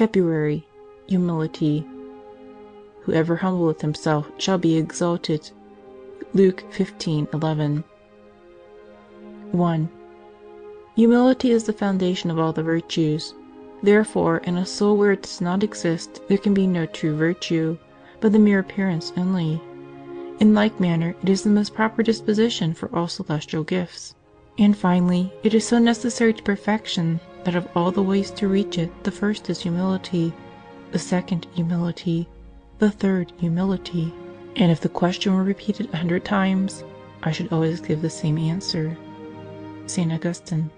February. Humility. Whoever humbleth himself shall be exalted. Luke 15:11. 1. Humility is the foundation of all the virtues. Therefore, in a soul where it does not exist, there can be no true virtue, but the mere appearance only. In like manner, it is the most proper disposition for all celestial gifts. And finally, it is so necessary to perfection that of all the ways to reach it, the first is humility, the second humility, the third humility. And if the question were repeated 100 times, I should always give the same answer. St. Augustine.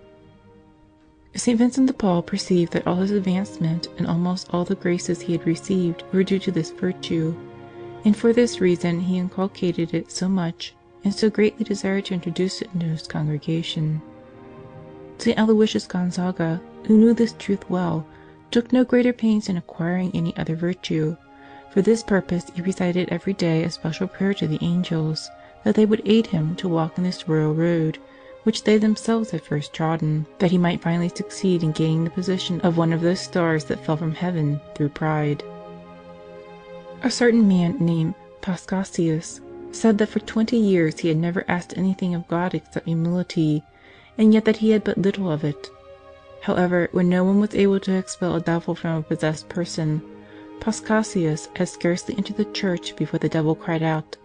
St. Vincent de Paul perceived that all his advancement and almost all the graces he had received were due to this virtue, and for this reason he inculcated it so much and so greatly desired to introduce it into his congregation. St. Aloysius Gonzaga, who knew this truth well, took no greater pains in acquiring any other virtue. For this purpose he recited every day a special prayer to the angels, that they would aid him to walk in this royal road, which they themselves had first trodden, that he might finally succeed in gaining the position of one of those stars that fell from heaven through pride. A certain man named Paschasius said that for 20 years he had never asked anything of God except humility, and yet that he had but little of it. However, when no one was able to expel a devil from a possessed person, Paschasius had scarcely entered the church before the devil cried out,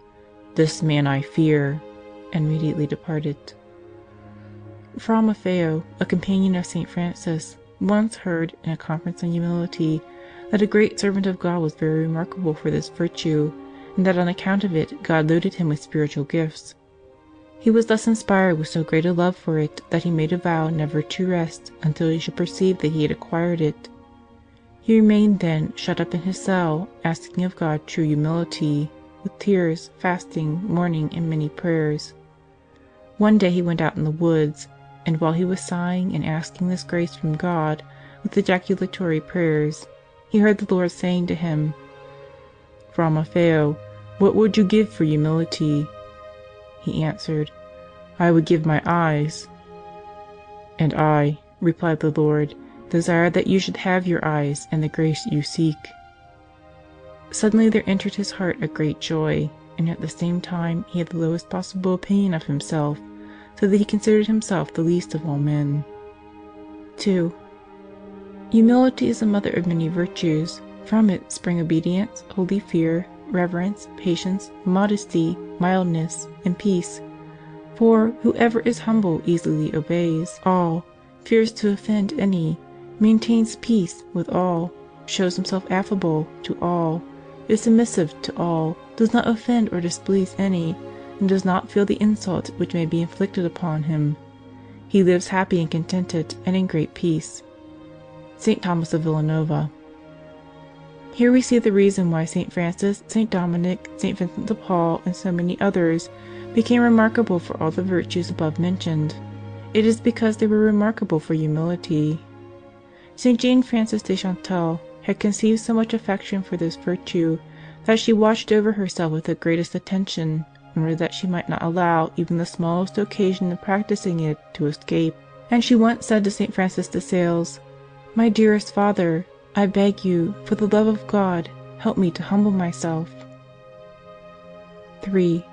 "This man I fear," and immediately departed. Fra Maffeo, a companion of St. Francis, once heard, in a conference on humility, that a great servant of God was very remarkable for this virtue, and that on account of it God loaded him with spiritual gifts. He was thus inspired with so great a love for it that he made a vow never to rest until he should perceive that he had acquired it. He remained then shut up in his cell, asking of God true humility, with tears, fasting, mourning, and many prayers. One day he went out in the woods, and while he was sighing and asking this grace from God, with ejaculatory prayers, he heard the Lord saying to him, "Fra Maffeo, what would you give for humility?" He answered, "I would give my eyes." "And I," replied the Lord, "desire that you should have your eyes and the grace you seek." Suddenly there entered his heart a great joy, and at the same time he had the lowest possible opinion of himself, so that he considered himself the least of all men. 2. Humility is the mother of many virtues. From it spring obedience, holy fear, reverence, patience, modesty, mildness, and peace. For whoever is humble easily obeys all, fears to offend any, maintains peace with all, shows himself affable to all, is submissive to all, does not offend or displease any, and does not feel the insult which may be inflicted upon him. He lives happy and contented and in great peace. St. Thomas of Villanova. Here we see the reason why St. Francis, St. Dominic, St. Vincent de Paul, and so many others became remarkable for all the virtues above mentioned. It is because they were remarkable for humility. St. Jane Frances de Chantal had conceived so much affection for this virtue that she watched over herself with the greatest attention, in order that she might not allow even the smallest occasion of practicing it to escape. And she once said to St. Francis de Sales, "My dearest Father, I beg you, for the love of God, help me to humble myself." 3.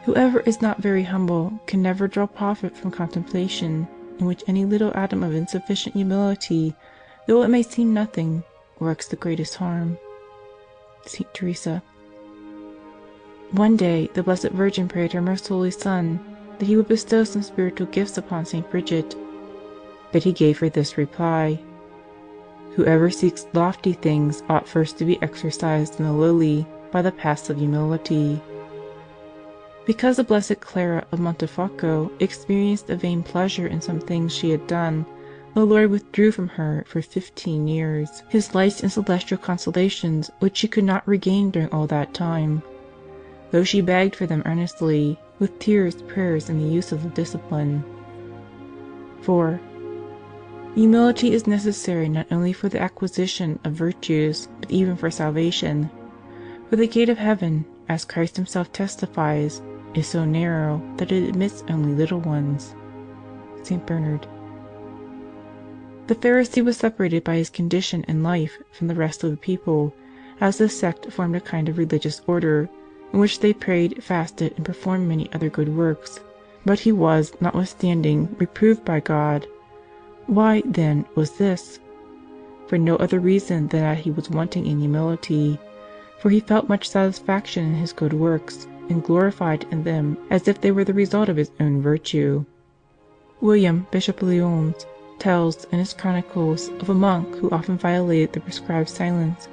Whoever is not very humble can never draw profit from contemplation, in which any little atom of insufficient humility, though it may seem nothing, works the greatest harm. St. Teresa. One day the Blessed Virgin prayed her Most Holy Son that he would bestow some spiritual gifts upon St. Bridget, but he gave her this reply: "Whoever seeks lofty things ought first to be exercised in the lowly by the paths of humility." Because the Blessed Clara of Montefiasco experienced a vain pleasure in some things she had done, the Lord withdrew from her for 15 years His lights and celestial consolations, which she could not regain during all that time, though she begged for them earnestly, with tears, prayers, and the use of the discipline. 4. Humility is necessary not only for the acquisition of virtues, but even for salvation. For the gate of heaven, as Christ Himself testifies, is so narrow that it admits only little ones. St. Bernard. The Pharisee was separated by his condition and life from the rest of the people, as this sect formed a kind of religious order, in which they prayed, fasted, and performed many other good works. But he was, notwithstanding, reproved by God. Why, then, was this? For no other reason than that he was wanting in humility, for he felt much satisfaction in his good works, and glorified in them as if they were the result of his own virtue. William, Bishop of Lyons, tells, in his chronicles, of a monk who often violated the prescribed silence,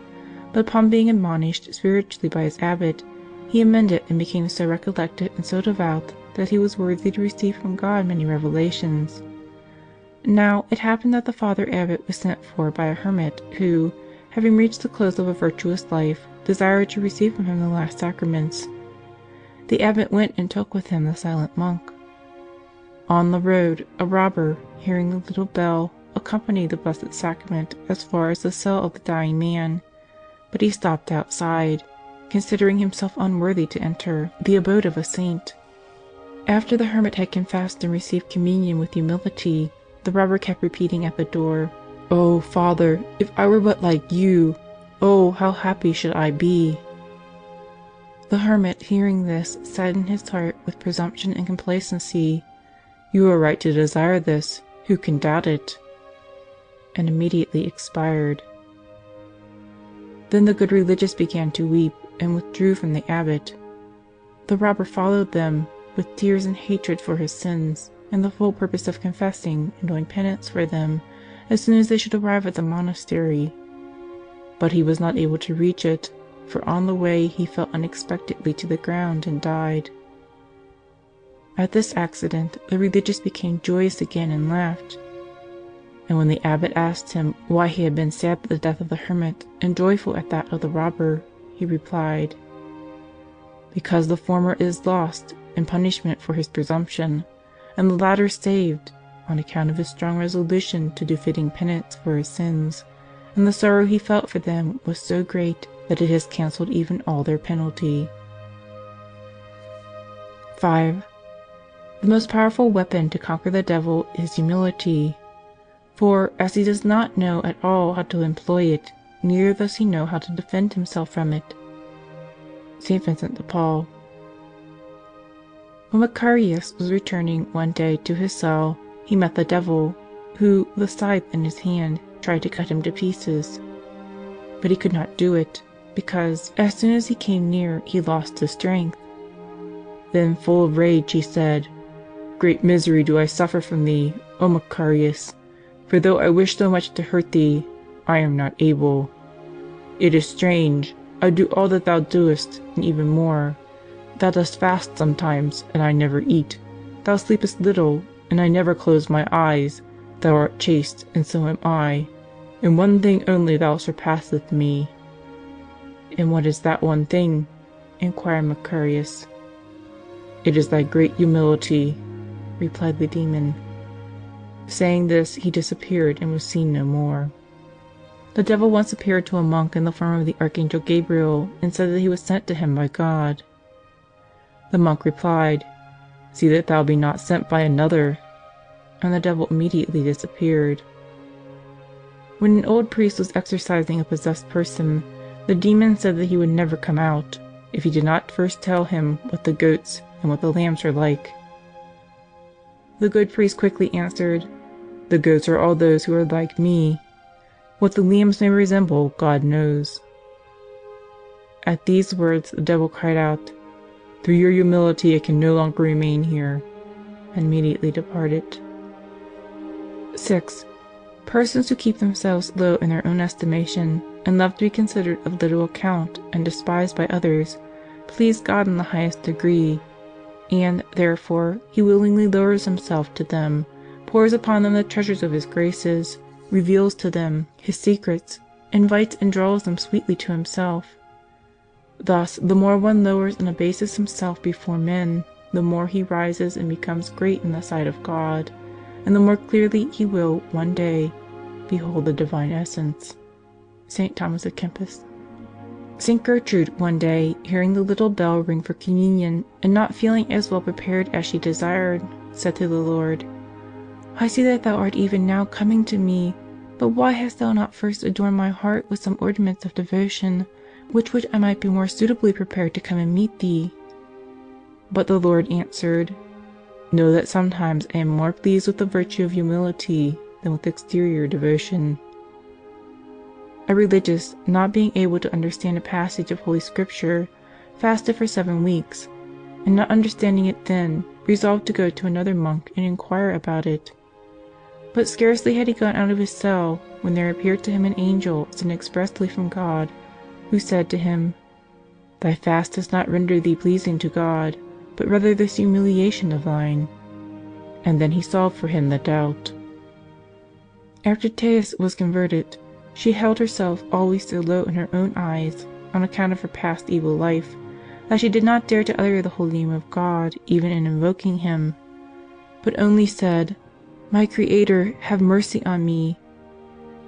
but upon being admonished spiritually by his abbot, he amended and became so recollected and so devout that he was worthy to receive from God many revelations. Now, it happened that the Father Abbot was sent for by a hermit who, having reached the close of a virtuous life, desired to receive from him the last sacraments. The abbot went and took with him the silent monk. On the road, a robber, hearing the little bell, accompanied the Blessed Sacrament as far as the cell of the dying man, but he stopped outside, considering himself unworthy to enter the abode of a saint. After the hermit had confessed and received communion with humility, the robber kept repeating at the door, "Oh, Father, if I were but like you! Oh, how happy should I be!" The hermit, hearing this, said in his heart with presumption and complacency, "You are right to desire this. Who can doubt it?" And immediately expired. Then the good religious began to weep, and withdrew from the abbot. The robber followed them, with tears and hatred for his sins, and the full purpose of confessing and doing penance for them as soon as they should arrive at the monastery. But he was not able to reach it, for on the way he fell unexpectedly to the ground and died. At this accident the religious became joyous again and laughed. And when the abbot asked him why he had been sad at the death of the hermit and joyful at that of the robber, he replied, "Because the former is lost in punishment for his presumption, and the latter saved on account of his strong resolution to do fitting penance for his sins, and the sorrow he felt for them was so great that it has cancelled even all their penalty." 5. The most powerful weapon to conquer the devil is humility. For, as he does not know at all how to employ it, neither does he know how to defend himself from it. St. Vincent de Paul. When Macarius was returning one day to his cell, he met the devil, who, with a scythe in his hand, tried to cut him to pieces. But he could not do it, because, as soon as he came near, he lost his strength. Then, full of rage, he said, "Great misery do I suffer from thee, O Macarius, for though I wish so much to hurt thee, I am not able. It is strange, I do all that thou doest, and even more. Thou dost fast sometimes, and I never eat. Thou sleepest little, and I never close my eyes. Thou art chaste, and so am I. In one thing only thou surpassest me." "And what is that one thing?" inquired Macarius. "It is thy great humility," replied the demon. Saying this, he disappeared and was seen no more. The devil once appeared to a monk in the form of the Archangel Gabriel, and said that he was sent to him by God. The monk replied, "See that thou be not sent by another," and the devil immediately disappeared. When an old priest was exorcising a possessed person, the demon said that he would never come out, if he did not first tell him what the goats and what the lambs are like. The good priest quickly answered, "The goats are all those who are like me. What the lambs may resemble, God knows." At these words the devil cried out, "Through your humility I can no longer remain here," and immediately departed. 6. Persons who keep themselves low in their own estimation, and love to be considered of little account and despised by others, please God in the highest degree, and, therefore, he willingly lowers himself to them, pours upon them the treasures of his graces, reveals to them his secrets, invites and draws them sweetly to himself. Thus, the more one lowers and abases himself before men, the more he rises and becomes great in the sight of God, and the more clearly he will, one day, behold the divine essence. St. Thomas à Kempis. St. Gertrude, one day, hearing the little bell ring for communion, and not feeling as well prepared as she desired, said to the Lord, "I see that thou art even now coming to me. But why hast thou not first adorned my heart with some ornaments of devotion, with which I might be more suitably prepared to come and meet thee?" But the Lord answered, "Know that sometimes I am more pleased with the virtue of humility than with exterior devotion." A religious, not being able to understand a passage of Holy Scripture, fasted for 7 weeks, and not understanding it then, resolved to go to another monk and inquire about it. But scarcely had he gone out of his cell, when there appeared to him an angel sent expressly from God, who said to him, "Thy fast does not render thee pleasing to God, but rather this humiliation of thine." And then he solved for him the doubt. After Thais was converted, she held herself always so low in her own eyes, on account of her past evil life, that she did not dare to utter the holy name of God even in invoking Him, but only said, "My Creator, have mercy on me."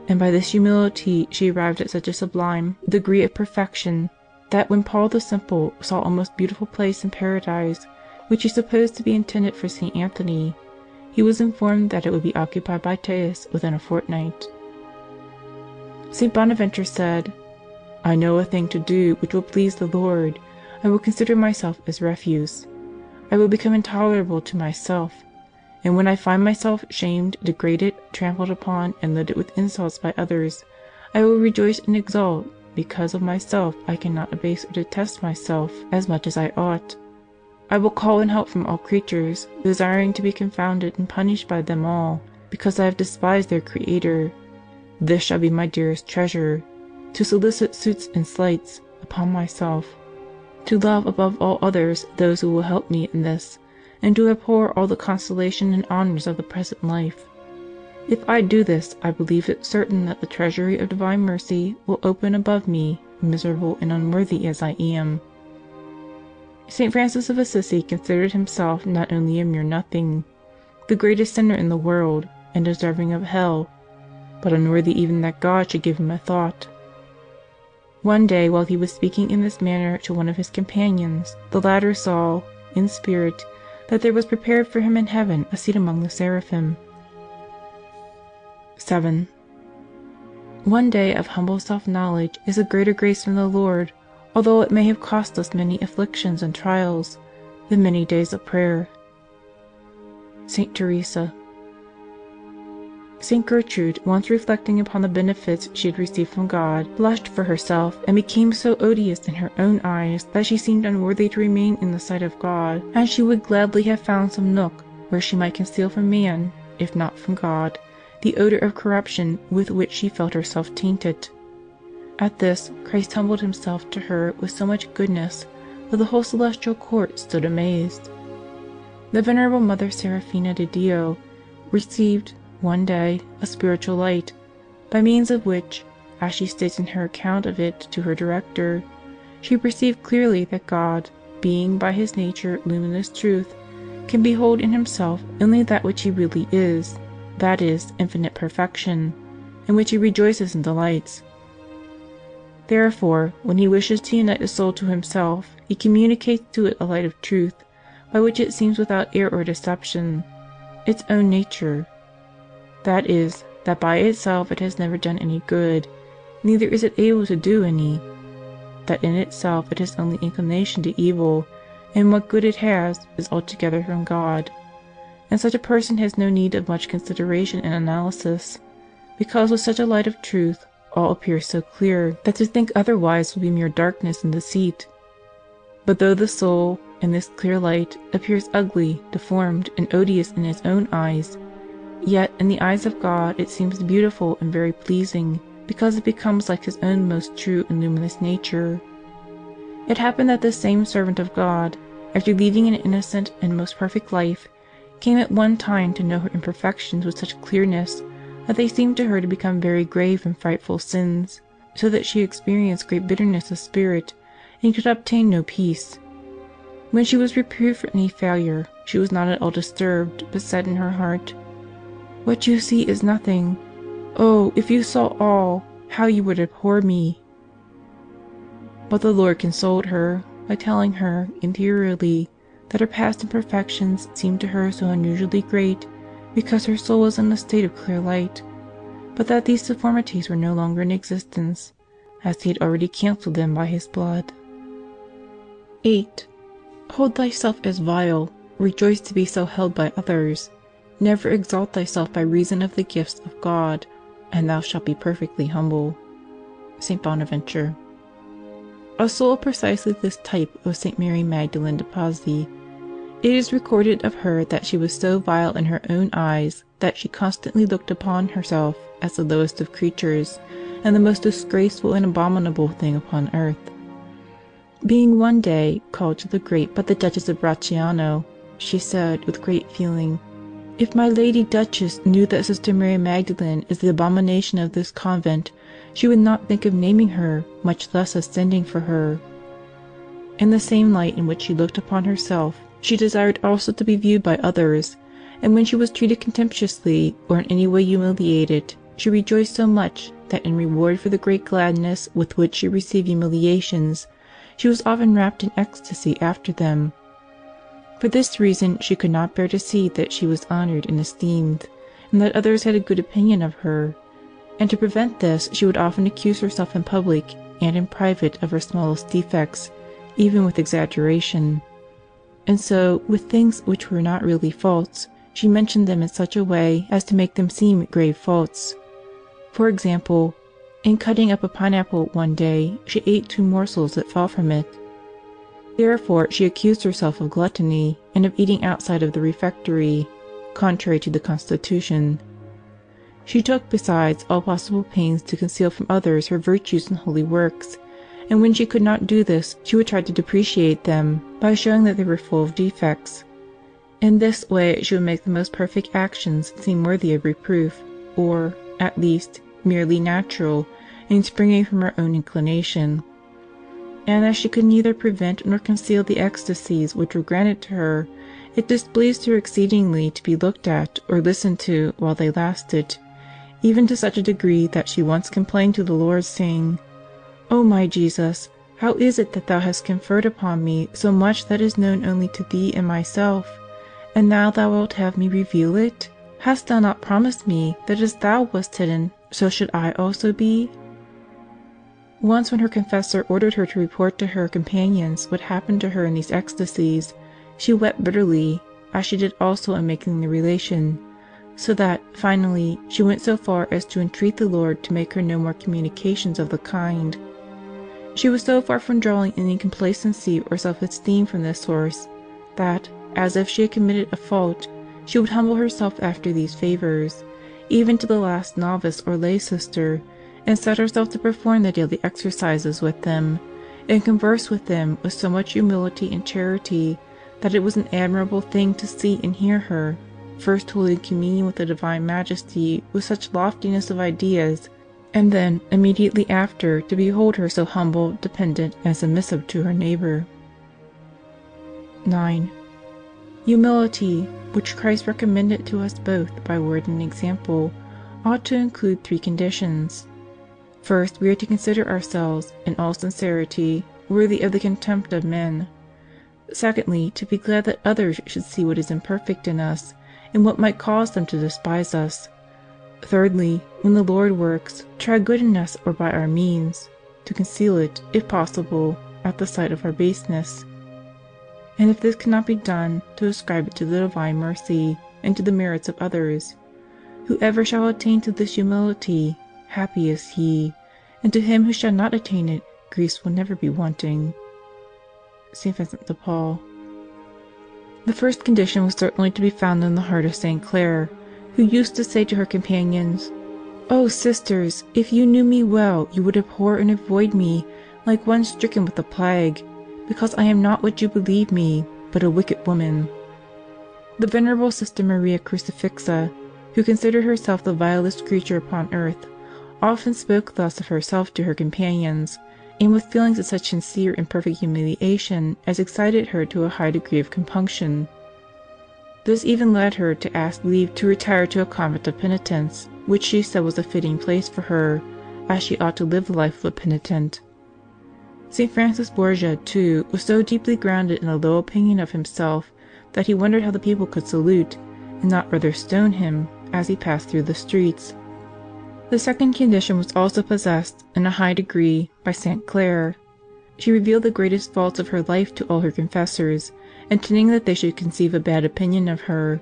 And by this humility she arrived at such a sublime degree of perfection, that when Paul the Simple saw a most beautiful place in Paradise, which he supposed to be intended for St. Anthony, he was informed that it would be occupied by Thais within a fortnight. St. Bonaventure said, "I know a thing to do which will please the Lord. I will consider myself as refuse. I will become intolerable to myself. And when I find myself shamed, degraded, trampled upon, and loaded with insults by others, I will rejoice and exult, because of myself I cannot abase or detest myself as much as I ought. I will call in help from all creatures, desiring to be confounded and punished by them all, because I have despised their Creator. This shall be my dearest treasure, to solicit suits and slights upon myself, to love above all others those who will help me in this, and to abhor all the consolation and honors of the present life. If I do this, I believe it certain that the treasury of divine mercy will open above me, miserable and unworthy as I am." St. Francis of Assisi considered himself not only a mere nothing, the greatest sinner in the world, and deserving of hell, but unworthy even that God should give him a thought. One day, while he was speaking in this manner to one of his companions, the latter saw, in spirit, that there was prepared for him in heaven a seat among the seraphim. 7. One day of humble self-knowledge is a greater grace from the Lord, although it may have cost us many afflictions and trials, than many days of prayer. St. Teresa. St. Gertrude, once reflecting upon the benefits she had received from God, blushed for herself, and became so odious in her own eyes that she seemed unworthy to remain in the sight of God, and she would gladly have found some nook where she might conceal from man, if not from God, the odor of corruption with which she felt herself tainted. At this, Christ humbled Himself to her with so much goodness that the whole celestial court stood amazed. The Venerable Mother Seraphina de Dio received, one day, a spiritual light, by means of which, as she states in her account of it to her director, she perceived clearly that God, being by His nature luminous truth, can behold in Himself only that which He really is, that is, infinite perfection, in which He rejoices and delights. Therefore, when He wishes to unite a soul to Himself, He communicates to it a light of truth, by which it seems without error or deception, its own nature. That is, that by itself it has never done any good, neither is it able to do any; that in itself it has only inclination to evil, and what good it has is altogether from God. And such a person has no need of much consideration and analysis, because with such a light of truth all appears so clear that to think otherwise will be mere darkness and deceit. But though the soul, in this clear light, appears ugly, deformed, and odious in its own eyes, yet in the eyes of God it seems beautiful and very pleasing, because it becomes like His own most true and luminous nature. It happened that this same servant of God, after leading an innocent and most perfect life, came at one time to know her imperfections with such clearness that they seemed to her to become very grave and frightful sins, so that she experienced great bitterness of spirit, and could obtain no peace. When she was reproved for any failure, she was not at all disturbed, but said in her heart, "What you see is nothing. Oh, if you saw all, how you would abhor me!" But the Lord consoled her, by telling her, interiorly, that her past imperfections seemed to her so unusually great, because her soul was in a state of clear light, but that these deformities were no longer in existence, as he had already cancelled them by his blood. 8. Hold thyself as vile, rejoice to be so held by others. Never exalt thyself by reason of the gifts of God, and thou shalt be perfectly humble. St. Bonaventure. A soul of precisely this type was St. Mary Magdalene de Paul. It is recorded of her that she was so vile in her own eyes that she constantly looked upon herself as the lowest of creatures, and the most disgraceful and abominable thing upon earth. Being one day called to the grate by the Duchess of Bracciano, she said, with great feeling, "If my Lady Duchess knew that Sister Mary Magdalene is the abomination of this convent, she would not think of naming her, much less of sending for her." In the same light in which she looked upon herself, she desired also to be viewed by others, and when she was treated contemptuously or in any way humiliated, she rejoiced so much that in reward for the great gladness with which she received humiliations, she was often wrapped in ecstasy after them. For this reason she could not bear to see that she was honoured and esteemed, and that others had a good opinion of her, and to prevent this she would often accuse herself in public and in private of her smallest defects, even with exaggeration. And so, with things which were not really faults, she mentioned them in such a way as to make them seem grave faults. For example, in cutting up a pineapple one day, she ate 2 morsels that fell from it. Therefore she accused herself of gluttony, and of eating outside of the refectory, contrary to the constitution. She took, besides, all possible pains to conceal from others her virtues and holy works, and when she could not do this, she would try to depreciate them, by showing that they were full of defects. In this way she would make the most perfect actions seem worthy of reproof, or, at least, merely natural, and springing from her own inclination. And as she could neither prevent nor conceal the ecstasies which were granted to her, it displeased her exceedingly to be looked at or listened to while they lasted, even to such a degree that she once complained to the Lord, saying, "O my Jesus, how is it that thou hast conferred upon me so much that is known only to thee and myself, and now thou wilt have me reveal it? Hast thou not promised me that as thou wast hidden, so should I also be?" Once when her confessor ordered her to report to her companions what happened to her in these ecstasies, she wept bitterly, as she did also in making the relation, so that, finally, she went so far as to entreat the Lord to make her no more communications of the kind. She was so far from drawing any complacency or self-esteem from this source, that, as if she had committed a fault, she would humble herself after these favours, even to the last novice or lay sister, and set herself to perform the daily exercises with them, and converse with them with so much humility and charity, that it was an admirable thing to see and hear her, first holding communion with the Divine Majesty with such loftiness of ideas, and then immediately after to behold her so humble, dependent, and submissive to her neighbour. 9. Humility, which Christ recommended to us both by word and example, ought to include 3 conditions. First, we are to consider ourselves, in all sincerity, worthy of the contempt of men. Secondly, to be glad that others should see what is imperfect in us, and what might cause them to despise us. Thirdly, when the Lord works, try good in us or by our means, to conceal it, if possible, at the sight of our baseness. And if this cannot be done, to ascribe it to the Divine mercy, and to the merits of others. Whoever shall attain to this humility, happy is he, and to him who shall not attain it, griefs will never be wanting. St. Vincent de Paul. The first condition was certainly to be found in the heart of St. Clare, who used to say to her companions, "O sisters, if you knew me well, you would abhor and avoid me like one stricken with the plague, because I am not what you believe me, but a wicked woman." The venerable Sister Maria Crucifixa, who considered herself the vilest creature upon earth, often spoke thus of herself to her companions, and with feelings of such sincere and perfect humiliation as excited her to a high degree of compunction. This even led her to ask leave to retire to a convent of penitents, which she said was a fitting place for her, as she ought to live the life of a penitent. St. Francis Borgia, too, was so deeply grounded in a low opinion of himself that he wondered how the people could salute, and not rather stone him, as he passed through the streets. The second condition was also possessed, in a high degree, by St. Clare. She revealed the greatest faults of her life to all her confessors, intending that they should conceive a bad opinion of her.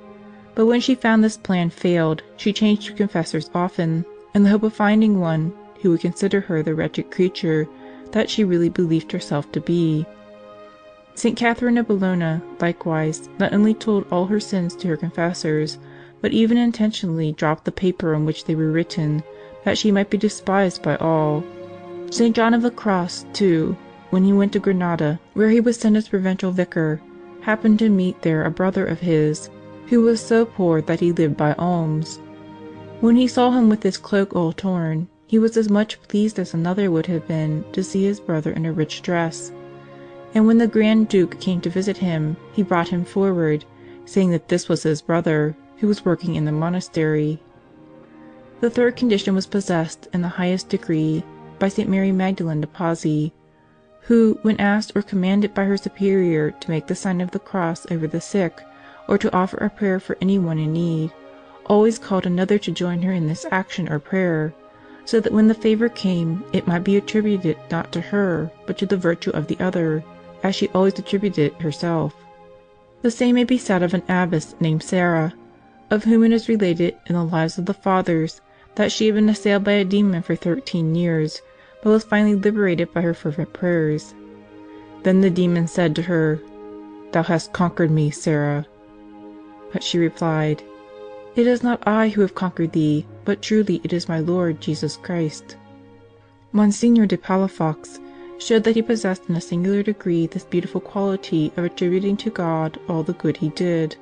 But when she found this plan failed, she changed her confessors often, in the hope of finding one who would consider her the wretched creature that she really believed herself to be. St. Catherine of Bologna, likewise, not only told all her sins to her confessors, but even intentionally dropped the paper on which they were written, that she might be despised by all. St. John of the Cross, too, when he went to Granada, where he was sent as provincial vicar, happened to meet there a brother of his, who was so poor that he lived by alms. When he saw him with his cloak all torn, he was as much pleased as another would have been to see his brother in a rich dress. And when the Grand Duke came to visit him, he brought him forward, saying that this was his brother, who was working in the monastery. The third condition was possessed, in the highest degree, by St. Mary Magdalene de Pazzi, who, when asked or commanded by her superior to make the sign of the cross over the sick, or to offer a prayer for any one in need, always called another to join her in this action or prayer, so that when the favor came, it might be attributed not to her, but to the virtue of the other, as she always attributed it herself. The same may be said of an abbess named Sarah, of whom it is related in the Lives of the Fathers that she had been assailed by a demon for 13 years, but was finally liberated by her fervent prayers. Then the demon said to her, "Thou hast conquered me, Sarah." But she replied, "It is not I who have conquered thee, but truly it is my Lord Jesus Christ." Monsignor de Palafox showed that he possessed in a singular degree this beautiful quality of attributing to God all the good he did,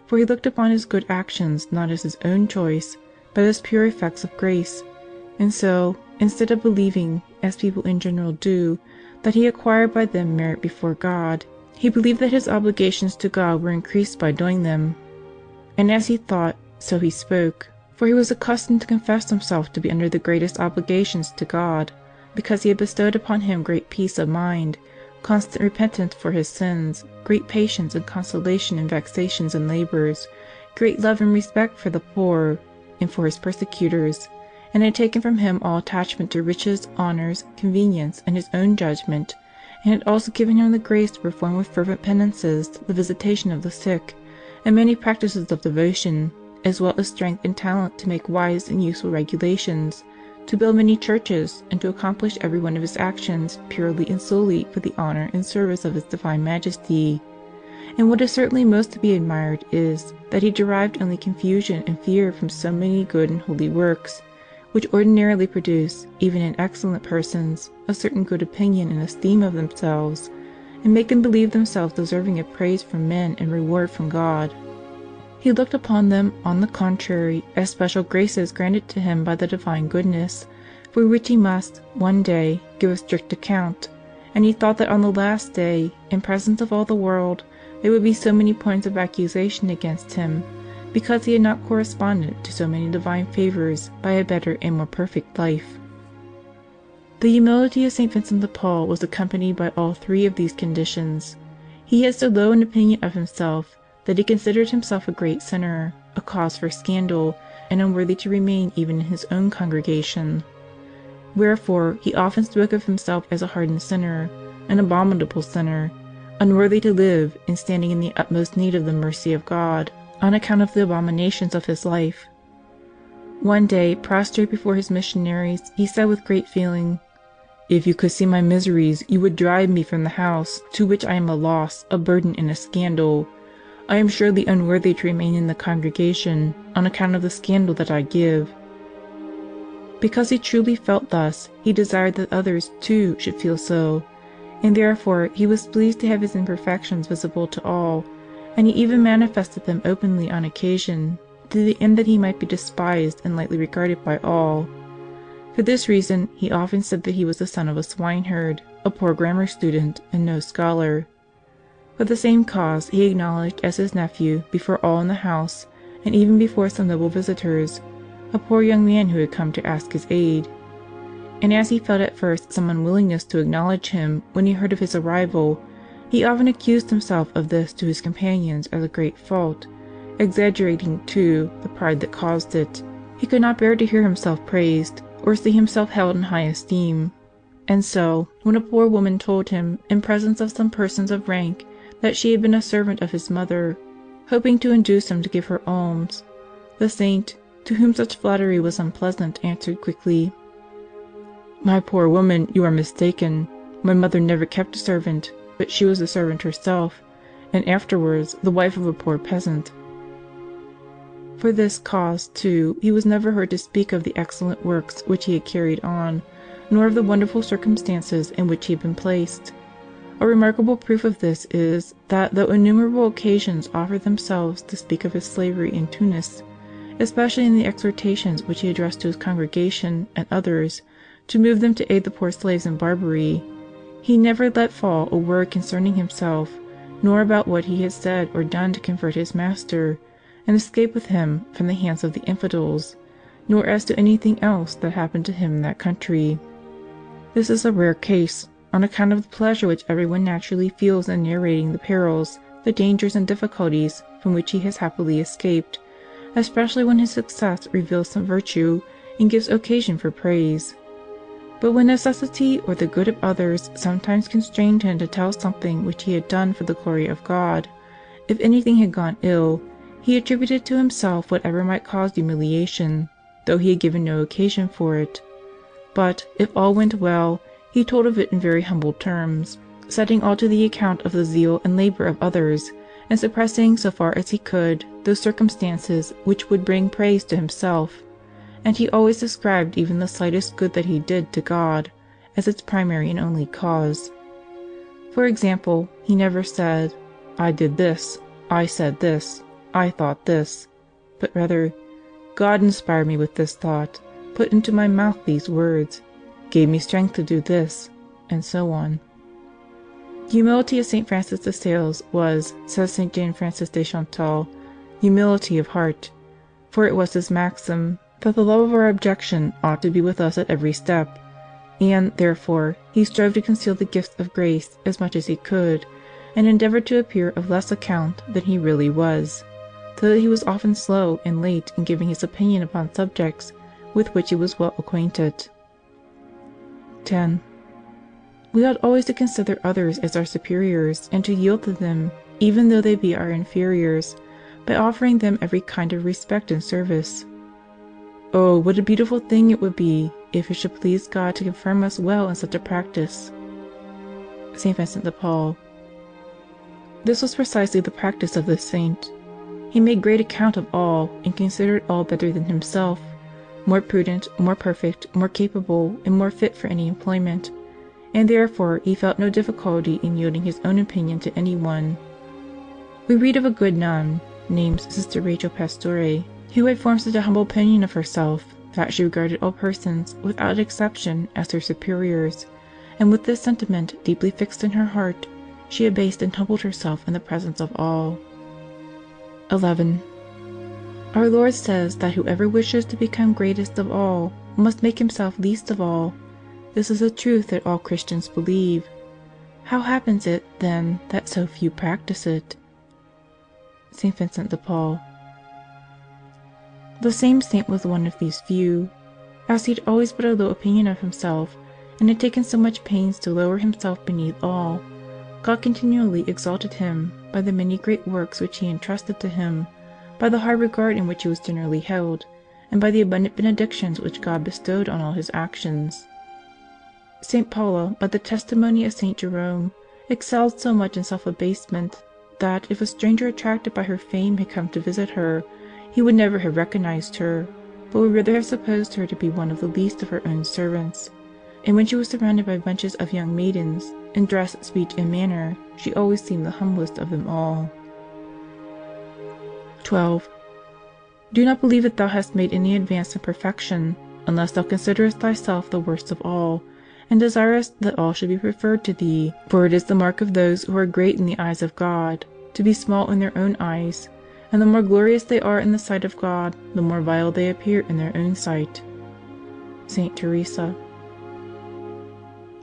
for he looked upon his good actions not as his own choice, but as pure effects of grace, and so, instead of believing, as people in general do, that he acquired by them merit before God, he believed that his obligations to God were increased by doing them. And as he thought, so he spoke, for he was accustomed to confess himself to be under the greatest obligations to God, because he had bestowed upon him great peace of mind, constant repentance for his sins, great patience and consolation in vexations and labors, great love and respect for the poor, and for his persecutors, and had taken from him all attachment to riches, honors, convenience, and his own judgment, and had also given him the grace to perform with fervent penances the visitation of the sick, and many practices of devotion, as well as strength and talent to make wise and useful regulations, to build many churches, and to accomplish every one of his actions purely and solely for the honor and service of his divine Majesty. And what is certainly most to be admired is, that he derived only confusion and fear from so many good and holy works, which ordinarily produce, even in excellent persons, a certain good opinion and esteem of themselves, and make them believe themselves deserving of praise from men and reward from God. He looked upon them, on the contrary, as special graces granted to him by the divine goodness, for which he must, one day, give a strict account, and he thought that on the last day, in presence of all the world, there would be so many points of accusation against him, because he had not corresponded to so many divine favors by a better and more perfect life. The humility of St. Vincent de Paul was accompanied by all three of these conditions. He had so low an opinion of himself that he considered himself a great sinner, a cause for scandal, and unworthy to remain even in his own congregation. Wherefore he often spoke of himself as a hardened sinner, an abominable sinner, unworthy to live, and standing in the utmost need of the mercy of God, on account of the abominations of his life. One day, prostrate before his missionaries, he said with great feeling, "If you could see my miseries, you would drive me from the house, to which I am a loss, a burden, and a scandal. I am surely unworthy to remain in the congregation, on account of the scandal that I give." Because he truly felt thus, he desired that others, too, should feel so, and therefore he was pleased to have his imperfections visible to all, and he even manifested them openly on occasion, to the end that he might be despised and lightly regarded by all. For this reason he often said that he was the son of a swineherd, a poor grammar student, and no scholar. For the same cause he acknowledged as his nephew before all in the house, and even before some noble visitors, a poor young man who had come to ask his aid. And as he felt at first some unwillingness to acknowledge him when he heard of his arrival, he often accused himself of this to his companions as a great fault, exaggerating, too, the pride that caused it, He could not bear to hear himself praised, or see himself held in high esteem. And so, when a poor woman told him, in presence of some persons of rank, that she had been a servant of his mother, hoping to induce him to give her alms, the saint, to whom such flattery was unpleasant, answered quickly, "My poor woman, you are mistaken. My mother never kept a servant, but she was a servant herself, and afterwards the wife of a poor peasant." For this cause, too, he was never heard to speak of the excellent works which he had carried on, nor of the wonderful circumstances in which he had been placed. A remarkable proof of this is, that though innumerable occasions offered themselves to speak of his slavery in Tunis, especially in the exhortations which he addressed to his congregation and others, to move them to aid the poor slaves in Barbary, he never let fall a word concerning himself, nor about what he had said or done to convert his master, and escape with him from the hands of the infidels, nor as to anything else that happened to him in that country. This is a rare case, on account of the pleasure which everyone naturally feels in narrating the perils, the dangers and difficulties from which he has happily escaped, especially when his success reveals some virtue and gives occasion for praise. But when necessity or the good of others sometimes constrained him to tell something which he had done for the glory of God, if anything had gone ill, he attributed to himself whatever might cause humiliation, though he had given no occasion for it. But, if all went well, he told of it in very humble terms, setting all to the account of the zeal and labor of others, and suppressing, so far as he could, those circumstances which would bring praise to himself. And he always ascribed even the slightest good that he did to God, as its primary and only cause. For example, he never said, "I did this, I said this, I thought this," but rather, "God inspired me with this thought, put into my mouth these words, gave me strength to do this," and so on. The humility of St. Francis de Sales was, says St. Jane Frances de Chantal, humility of heart, for it was his maxim that the love of our objection ought to be with us at every step, and, therefore, he strove to conceal the gifts of grace as much as he could, and endeavored to appear of less account than he really was, so that he was often slow and late in giving his opinion upon subjects with which he was well acquainted. 10. We ought always to consider others as our superiors, and to yield to them, even though they be our inferiors, by offering them every kind of respect and service. Oh, what a beautiful thing it would be, if it should please God to confirm us well in such a practice. St. Vincent de Paul. This was precisely the practice of this saint. He made great account of all, and considered all better than himself, more prudent, more perfect, more capable, and more fit for any employment, and therefore he felt no difficulty in yielding his own opinion to any one. We read of a good nun, named Sister Rachel Pastore, who had formed such a humble opinion of herself that she regarded all persons, without exception, as her superiors, and with this sentiment deeply fixed in her heart, she abased and humbled herself in the presence of all. 11. Our Lord says that whoever wishes to become greatest of all must make himself least of all. This is a truth that all Christians believe. How happens it, then, that so few practice it? St. Vincent de Paul. The same saint was one of these few. As he had always but a low opinion of himself, and had taken so much pains to lower himself beneath all, God continually exalted him by the many great works which he entrusted to him, by the high regard in which he was generally held, and by the abundant benedictions which God bestowed on all his actions. St. Paula, by the testimony of St. Jerome, excelled so much in self-abasement, that if a stranger attracted by her fame had come to visit her, he would never have recognized her, but would rather have supposed her to be one of the least of her own servants. And when she was surrounded by bunches of young maidens, in dress, speech, and manner, she always seemed the humblest of them all. 12. Do not believe that thou hast made any advance in perfection, unless thou considerest thyself the worst of all, and desirest that all should be preferred to thee. For it is the mark of those who are great in the eyes of God, to be small in their own eyes, and the more glorious they are in the sight of God, the more vile they appear in their own sight. Saint Teresa.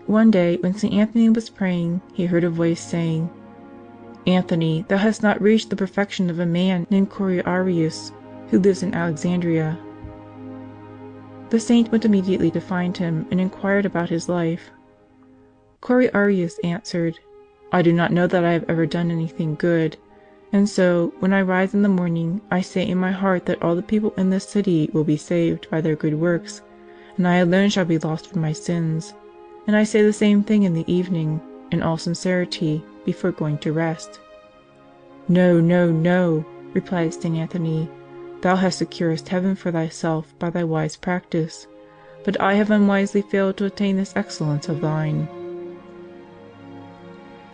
One day, when St. Anthony was praying, he heard a voice saying, "Anthony, thou hast not reached the perfection of a man named Coriarius, who lives in Alexandria." The saint went immediately to find him, and inquired about his life. Coriarius answered, "I do not know that I have ever done anything good, and so, when I rise in the morning, I say in my heart that all the people in this city will be saved by their good works, and I alone shall be lost for my sins. And I say the same thing in the evening, in all sincerity, before going to rest." "No, no, no," replied St. Anthony, "thou hast secured heaven for thyself by thy wise practice, but I have unwisely failed to attain this excellence of thine."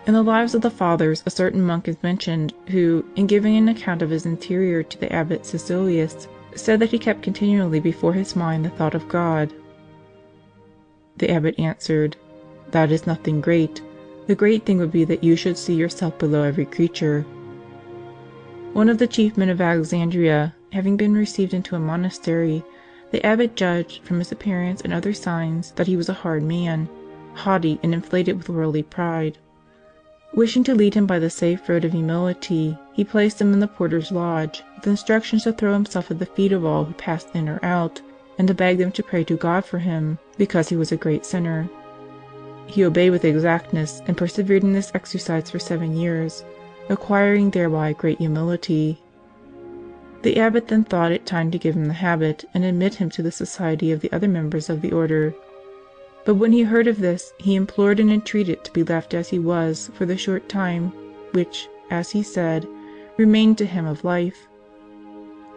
In the Lives of the Fathers a certain monk is mentioned who, in giving an account of his interior to the abbot Caecilius, said that he kept continually before his mind the thought of God. The abbot answered, "That is nothing great. The great thing would be that you should see yourself below every creature." One of the chief men of Alexandria having been received into a monastery, the abbot judged, from his appearance and other signs, that he was a hard man, haughty and inflated with worldly pride. Wishing to lead him by the safe road of humility, he placed him in the porter's lodge, with instructions to throw himself at the feet of all who passed in or out, and to beg them to pray to God for him, because he was a great sinner. He obeyed with exactness, and persevered in this exercise for 7 years, acquiring thereby great humility. The abbot then thought it time to give him the habit, and admit him to the society of the other members of the order. But when he heard of this, he implored and entreated to be left as he was for the short time which, as he said, remained to him of life.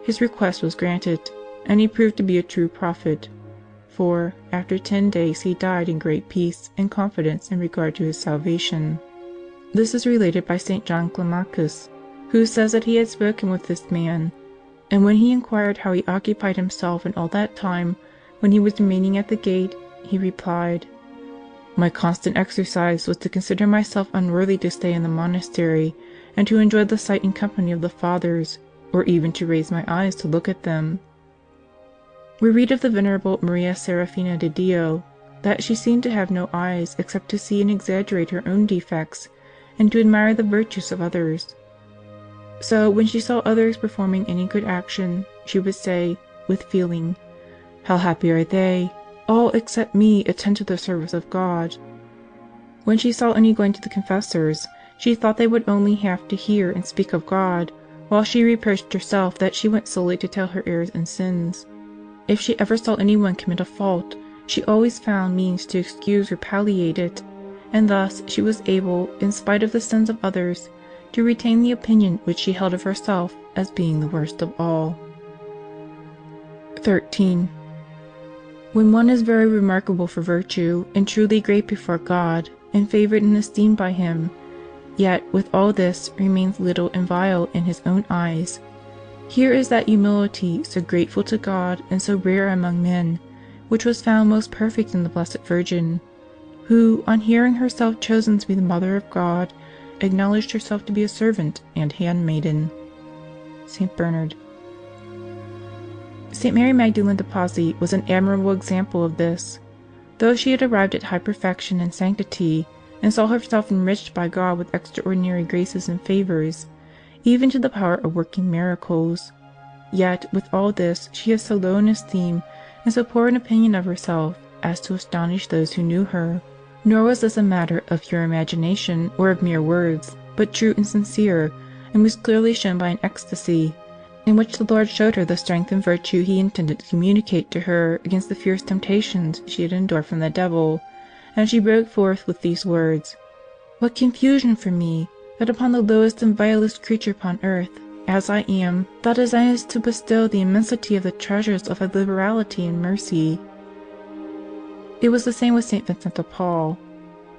His request was granted, and he proved to be a true prophet, for, after 10 days he died in great peace and confidence in regard to his salvation. This is related by St. John Climacus, who says that he had spoken with this man, and when he inquired how he occupied himself in all that time when he was remaining at the gate, he replied, "My constant exercise was to consider myself unworthy to stay in the monastery, and to enjoy the sight and company of the Fathers, or even to raise my eyes to look at them." We read of the Venerable Maria Serafina de Dio, that she seemed to have no eyes except to see and exaggerate her own defects, and to admire the virtues of others. So, when she saw others performing any good action, she would say, with feeling, "How happy are they! All except me attend to the service of God." When she saw any going to the confessors, she thought they would only have to hear and speak of God, while she reproached herself that she went solely to tell her errors and sins. If she ever saw anyone commit a fault, she always found means to excuse or palliate it, and thus she was able, in spite of the sins of others, to retain the opinion which she held of herself as being the worst of all. 13. When one is very remarkable for virtue, and truly great before God, and favored and esteemed by Him, yet with all this remains little and vile in his own eyes, here is that humility so grateful to God and so rare among men, which was found most perfect in the Blessed Virgin, who, on hearing herself chosen to be the Mother of God, acknowledged herself to be a servant and handmaiden. St. Bernard. St. Mary Magdalene de Pazzi was an admirable example of this. Though she had arrived at high perfection and sanctity, and saw herself enriched by God with extraordinary graces and favors, even to the power of working miracles, yet with all this she had so low an esteem and so poor an opinion of herself as to astonish those who knew her. Nor was this a matter of pure imagination or of mere words, but true and sincere, and was clearly shown by an ecstasy, in which the Lord showed her the strength and virtue He intended to communicate to her against the fierce temptations she had endured from the devil, and she broke forth with these words: "What confusion for me, that upon the lowest and vilest creature upon earth, as I am, thou desirest to bestow the immensity of the treasures of thy liberality and mercy." It was the same with St. Vincent de Paul.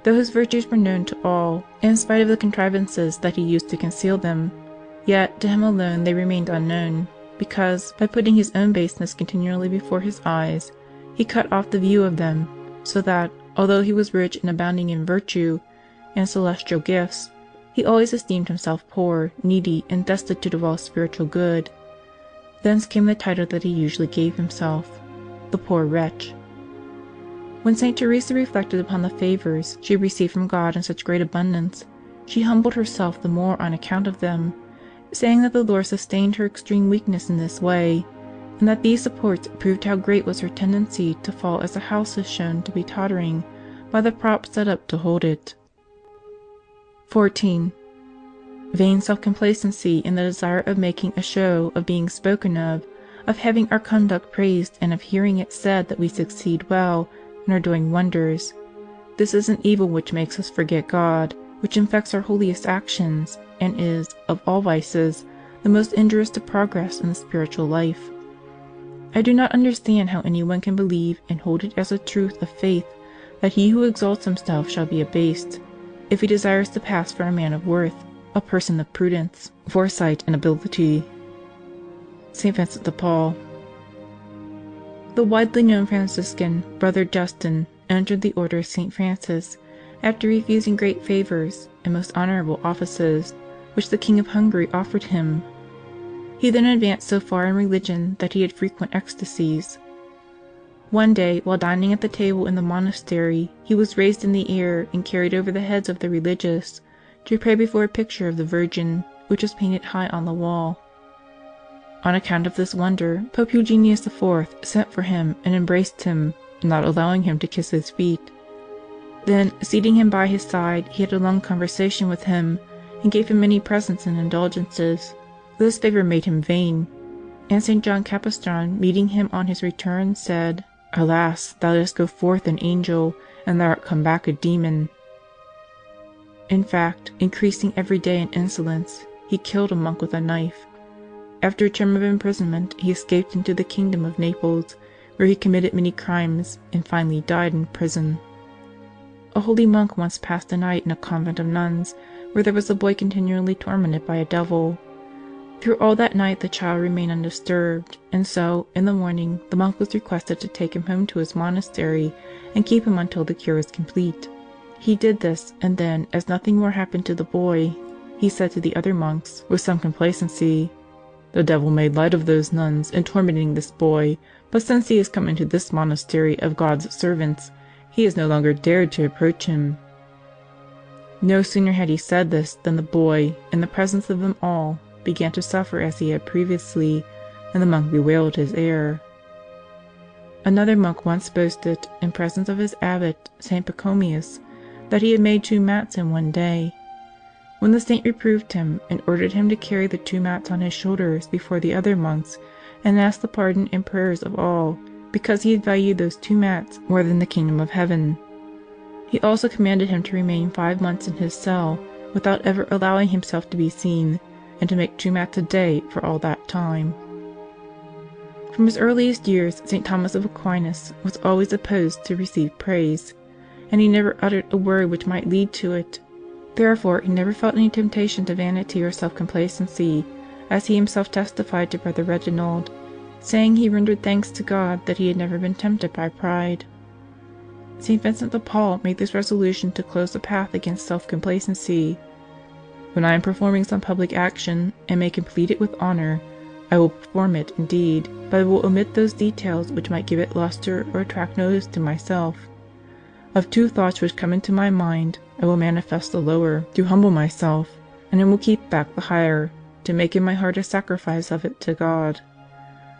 Though his virtues were known to all, in spite of the contrivances that he used to conceal them, yet to him alone they remained unknown, because, by putting his own baseness continually before his eyes, he cut off the view of them, so that, although he was rich and abounding in virtue and celestial gifts, he always esteemed himself poor, needy, and destitute of all spiritual good. Thence came the title that he usually gave himself, the poor wretch. When St. Teresa reflected upon the favors she received from God in such great abundance, she humbled herself the more on account of them, saying that the Lord sustained her extreme weakness in this way, and that these supports proved how great was her tendency to fall as a house is shown to be tottering by the props set up to hold it. 14. Vain self-complacency in the desire of making a show, of being spoken of having our conduct praised, and of hearing it said that we succeed well and are doing wonders. This is an evil which makes us forget God, which infects our holiest actions, and is, of all vices, the most injurious to progress in the spiritual life. I do not understand how anyone can believe and hold it as a truth of faith that he who exalts himself shall be abased, if he desires to pass for a man of worth, a person of prudence, foresight, and ability. St. Vincent de Paul. The widely known Franciscan, Brother Justin, entered the order of St. Francis after refusing great favors and most honorable offices which the King of Hungary offered him. He then advanced so far in religion that he had frequent ecstasies. One day, while dining at the table in the monastery, he was raised in the air and carried over the heads of the religious to pray before a picture of the Virgin, which was painted high on the wall. On account of this wonder, Pope Eugenius IV sent for him and embraced him, not allowing him to kiss his feet. Then, seating him by his side, he had a long conversation with him, and gave him many presents and indulgences. This favor made him vain, and St. John Capistran, meeting him on his return, said, "Alas, thou didst go forth an angel, and thou art come back a demon." In fact, increasing every day in insolence, he killed a monk with a knife. After a term of imprisonment, he escaped into the kingdom of Naples, where he committed many crimes, and finally died in prison. A holy monk once passed a night in a convent of nuns, where there was a boy continually tormented by a devil. Through all that night the child remained undisturbed, and so, in the morning, the monk was requested to take him home to his monastery and keep him until the cure was complete. He did this, and then, as nothing more happened to the boy, he said to the other monks, with some complacency, "The devil made light of those nuns in tormenting this boy, but since he has come into this monastery of God's servants, he has no longer dared to approach him." No sooner had he said this than the boy, in the presence of them all, began to suffer as he had previously, and the monk bewailed his error. Another monk once boasted, in presence of his abbot, St. Pachomius, that he had made 2 mats in one day. When the saint reproved him, and ordered him to carry the 2 mats on his shoulders before the other monks, and ask the pardon and prayers of all, because he had valued those 2 mats more than the kingdom of heaven. He also commanded him to remain 5 months in his cell, without ever allowing himself to be seen, and to make 2 mats a day for all that time. From his earliest years, St. Thomas of Aquinas was always opposed to receive praise, and he never uttered a word which might lead to it. Therefore, he never felt any temptation to vanity or self-complacency, as he himself testified to Brother Reginald, saying he rendered thanks to God that he had never been tempted by pride. St. Vincent de Paul made this resolution to close the path against self-complacency. "When I am performing some public action, and may complete it with honor, I will perform it indeed, but I will omit those details which might give it lustre or attract notice to myself. Of 2 thoughts which come into my mind, I will manifest the lower, to humble myself, and I will keep back the higher, to make in my heart a sacrifice of it to God.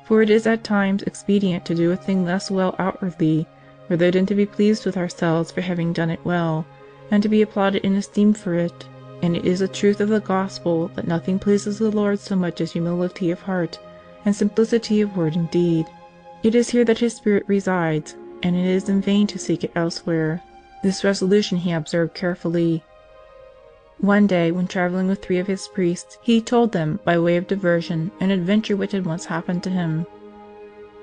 For it is at times expedient to do a thing less well outwardly, rather than to be pleased with ourselves for having done it well, and to be applauded and esteemed for it. And it is a truth of the gospel that nothing pleases the Lord so much as humility of heart and simplicity of word and deed. It is here that His Spirit resides, and it is in vain to seek it elsewhere." This resolution he observed carefully. One day, when traveling with 3 of his priests, he told them, by way of diversion, an adventure which had once happened to him.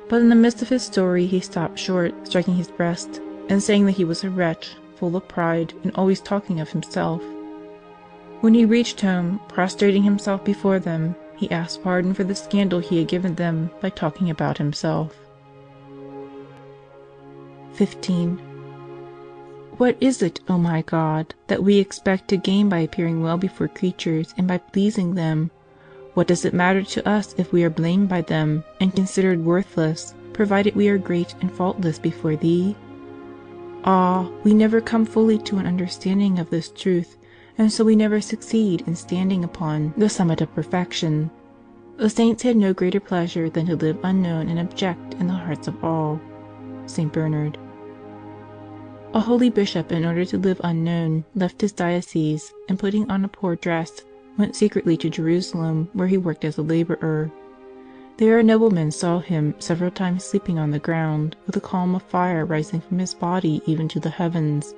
But in the midst of his story he stopped short, striking his breast, and saying that he was a wretch, full of pride, and always talking of himself. When he reached home, prostrating himself before them, he asked pardon for the scandal he had given them by talking about himself. 15. What is it, O my God, that we expect to gain by appearing well before creatures and by pleasing them? What does it matter to us if we are blamed by them and considered worthless, provided we are great and faultless before Thee? Ah, we never come fully to an understanding of this truth, and so we never succeed in standing upon the summit of perfection. The saints had no greater pleasure than to live unknown and abject in the hearts of all. St. Bernard. A holy bishop, in order to live unknown, left his diocese, and putting on a poor dress, went secretly to Jerusalem, where he worked as a laborer. There a nobleman saw him several times sleeping on the ground, with a column of fire rising from his body even to the heavens.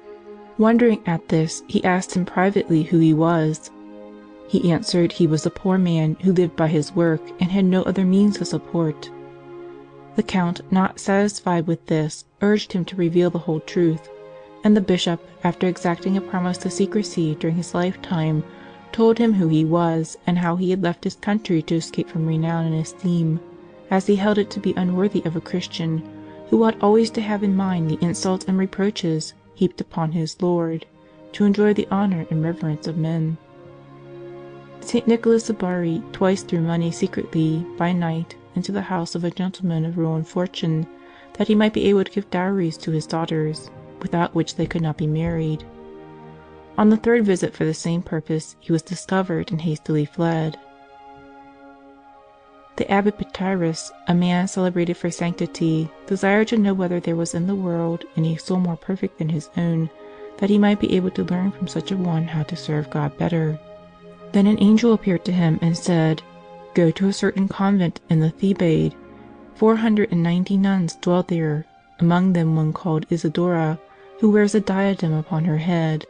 Wondering at this, he asked him privately who he was. He answered he was a poor man who lived by his work and had no other means of support. The count, not satisfied with this, urged him to reveal the whole truth, and the bishop, after exacting a promise of secrecy during his lifetime, told him who he was and how he had left his country to escape from renown and esteem, as he held it to be unworthy of a Christian who ought always to have in mind the insults and reproaches heaped upon his Lord, to enjoy the honor and reverence of men. St. Nicholas of Bari twice threw money secretly, by night, into the house of a gentleman of ruined fortune, that he might be able to give dowries to his daughters, without which they could not be married. On the third visit for the same purpose he was discovered and hastily fled. The abbot Petyrus, a man celebrated for sanctity, desired to know whether there was in the world any soul more perfect than his own, that he might be able to learn from such a one how to serve God better. Then an angel appeared to him and said, "Go to a certain convent in the Thebaid. 490 nuns dwell there, among them one called Isidora, who wears a diadem upon her head.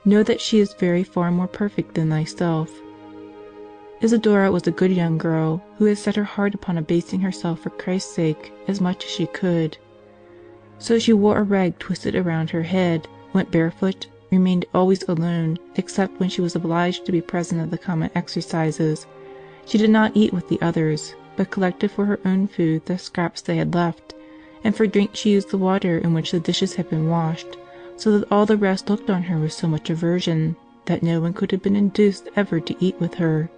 Know that she is very far more perfect than thyself." Isidora was a good young girl, who had set her heart upon abasing herself for Christ's sake as much as she could. So she wore a rag twisted around her head, went barefoot, remained always alone, except when she was obliged to be present at the common exercises. She did not eat with the others, but collected for her own food the scraps they had left, and for drink she used the water in which the dishes had been washed, so that all the rest looked on her with so much aversion that no one could have been induced ever to eat with her.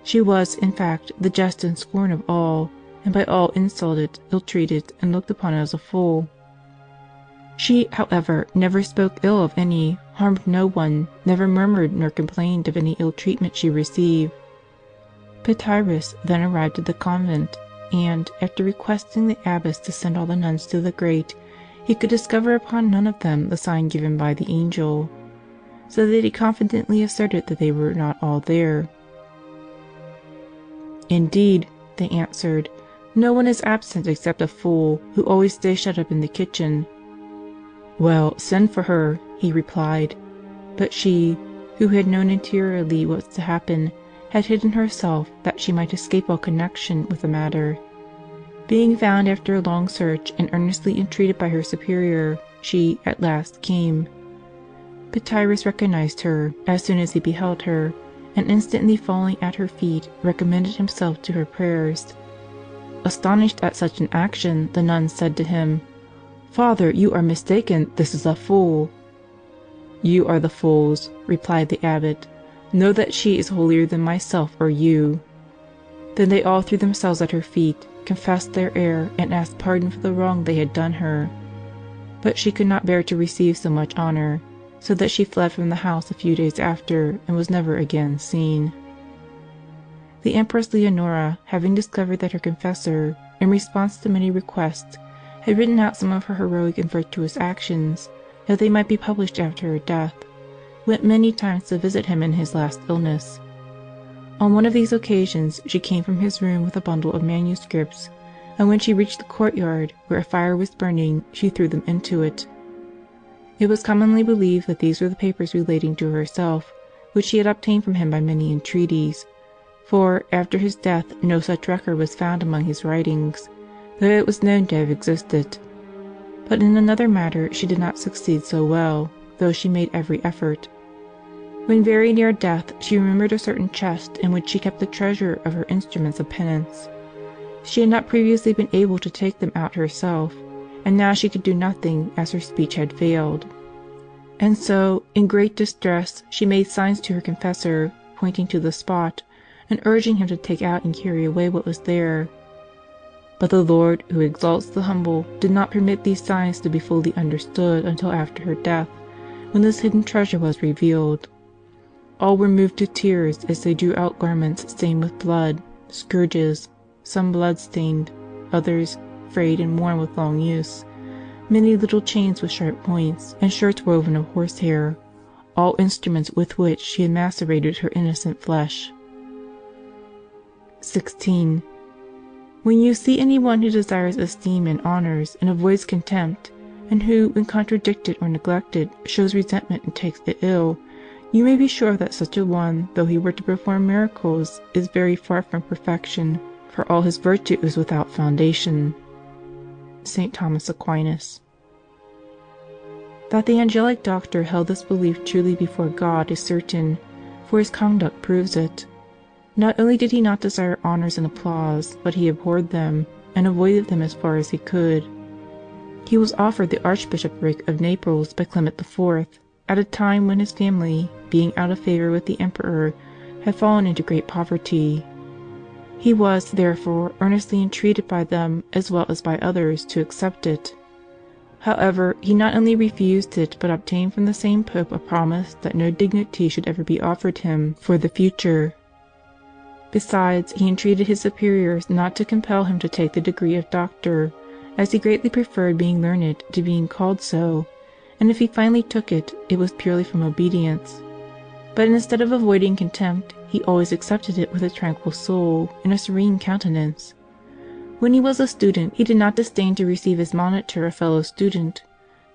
She was, in fact, the jest and scorn of all, and by all insulted, ill-treated, and looked upon as a fool. She, however, never spoke ill of any, harmed no one, never murmured nor complained of any ill treatment she received. Petyrus then arrived at the convent, and, after requesting the abbess to send all the nuns to the grate, he could discover upon none of them the sign given by the angel, so that he confidently asserted that they were not all there. "Indeed," they answered, "no one is absent except a fool, who always stays shut up in the kitchen." "Well, send for her," he replied. But she, who had known interiorly what was to happen, had hidden herself that she might escape all connection with the matter. Being found after a long search and earnestly entreated by her superior, she at last came. Petyrus recognized her as soon as he beheld her, and instantly falling at her feet, recommended himself to her prayers. Astonished at such an action, the nuns said to him, "Father, you are mistaken, this is a fool." "You are the fools," replied the abbot. "Know that she is holier than myself or you." Then they all threw themselves at her feet, confessed their error, and asked pardon for the wrong they had done her. But she could not bear to receive so much honor, so that she fled from the house a few days after, and was never again seen. The Empress Leonora, having discovered that her confessor, in response to many requests, had written out some of her heroic and virtuous actions, that they might be published after her death, went many times to visit him in his last illness. On one of these occasions she came from his room with a bundle of manuscripts, and when she reached the courtyard, where a fire was burning, she threw them into it. It was commonly believed that these were the papers relating to herself, which she had obtained from him by many entreaties, for, after his death, no such record was found among his writings, though it was known to have existed. But in another matter she did not succeed so well, though she made every effort. When very near death, she remembered a certain chest in which she kept the treasure of her instruments of penance. She had not previously been able to take them out herself, and now she could do nothing, as her speech had failed. And so, in great distress, she made signs to her confessor, pointing to the spot, and urging him to take out and carry away what was there. But the Lord, who exalts the humble, did not permit these signs to be fully understood until after her death, when this hidden treasure was revealed. All were moved to tears as they drew out garments stained with blood, scourges, some blood-stained, others frayed and worn with long use, many little chains with sharp points, and shirts woven of horsehair, all instruments with which she had macerated her innocent flesh. 16. When you see any one who desires esteem and honors and avoids contempt, and who, when contradicted or neglected, shows resentment and takes it ill, you may be sure that such a one, though he were to perform miracles, is very far from perfection, for all his virtue is without foundation. St. Thomas Aquinas. That the angelic doctor held this belief truly before God is certain, for his conduct proves it. Not only did he not desire honors and applause, but he abhorred them, and avoided them as far as he could. He was offered the archbishopric of Naples by Clement IV, at a time when his family, being out of favor with the emperor, had fallen into great poverty. He was, therefore, earnestly entreated by them, as well as by others, to accept it. However, he not only refused it, but obtained from the same Pope a promise that no dignity should ever be offered him for the future. Besides, he entreated his superiors not to compel him to take the degree of doctor, as he greatly preferred being learned to being called so, and if he finally took it, it was purely from obedience. But instead of avoiding contempt, he always accepted it with a tranquil soul and a serene countenance. When he was a student, he did not disdain to receive as monitor a fellow student,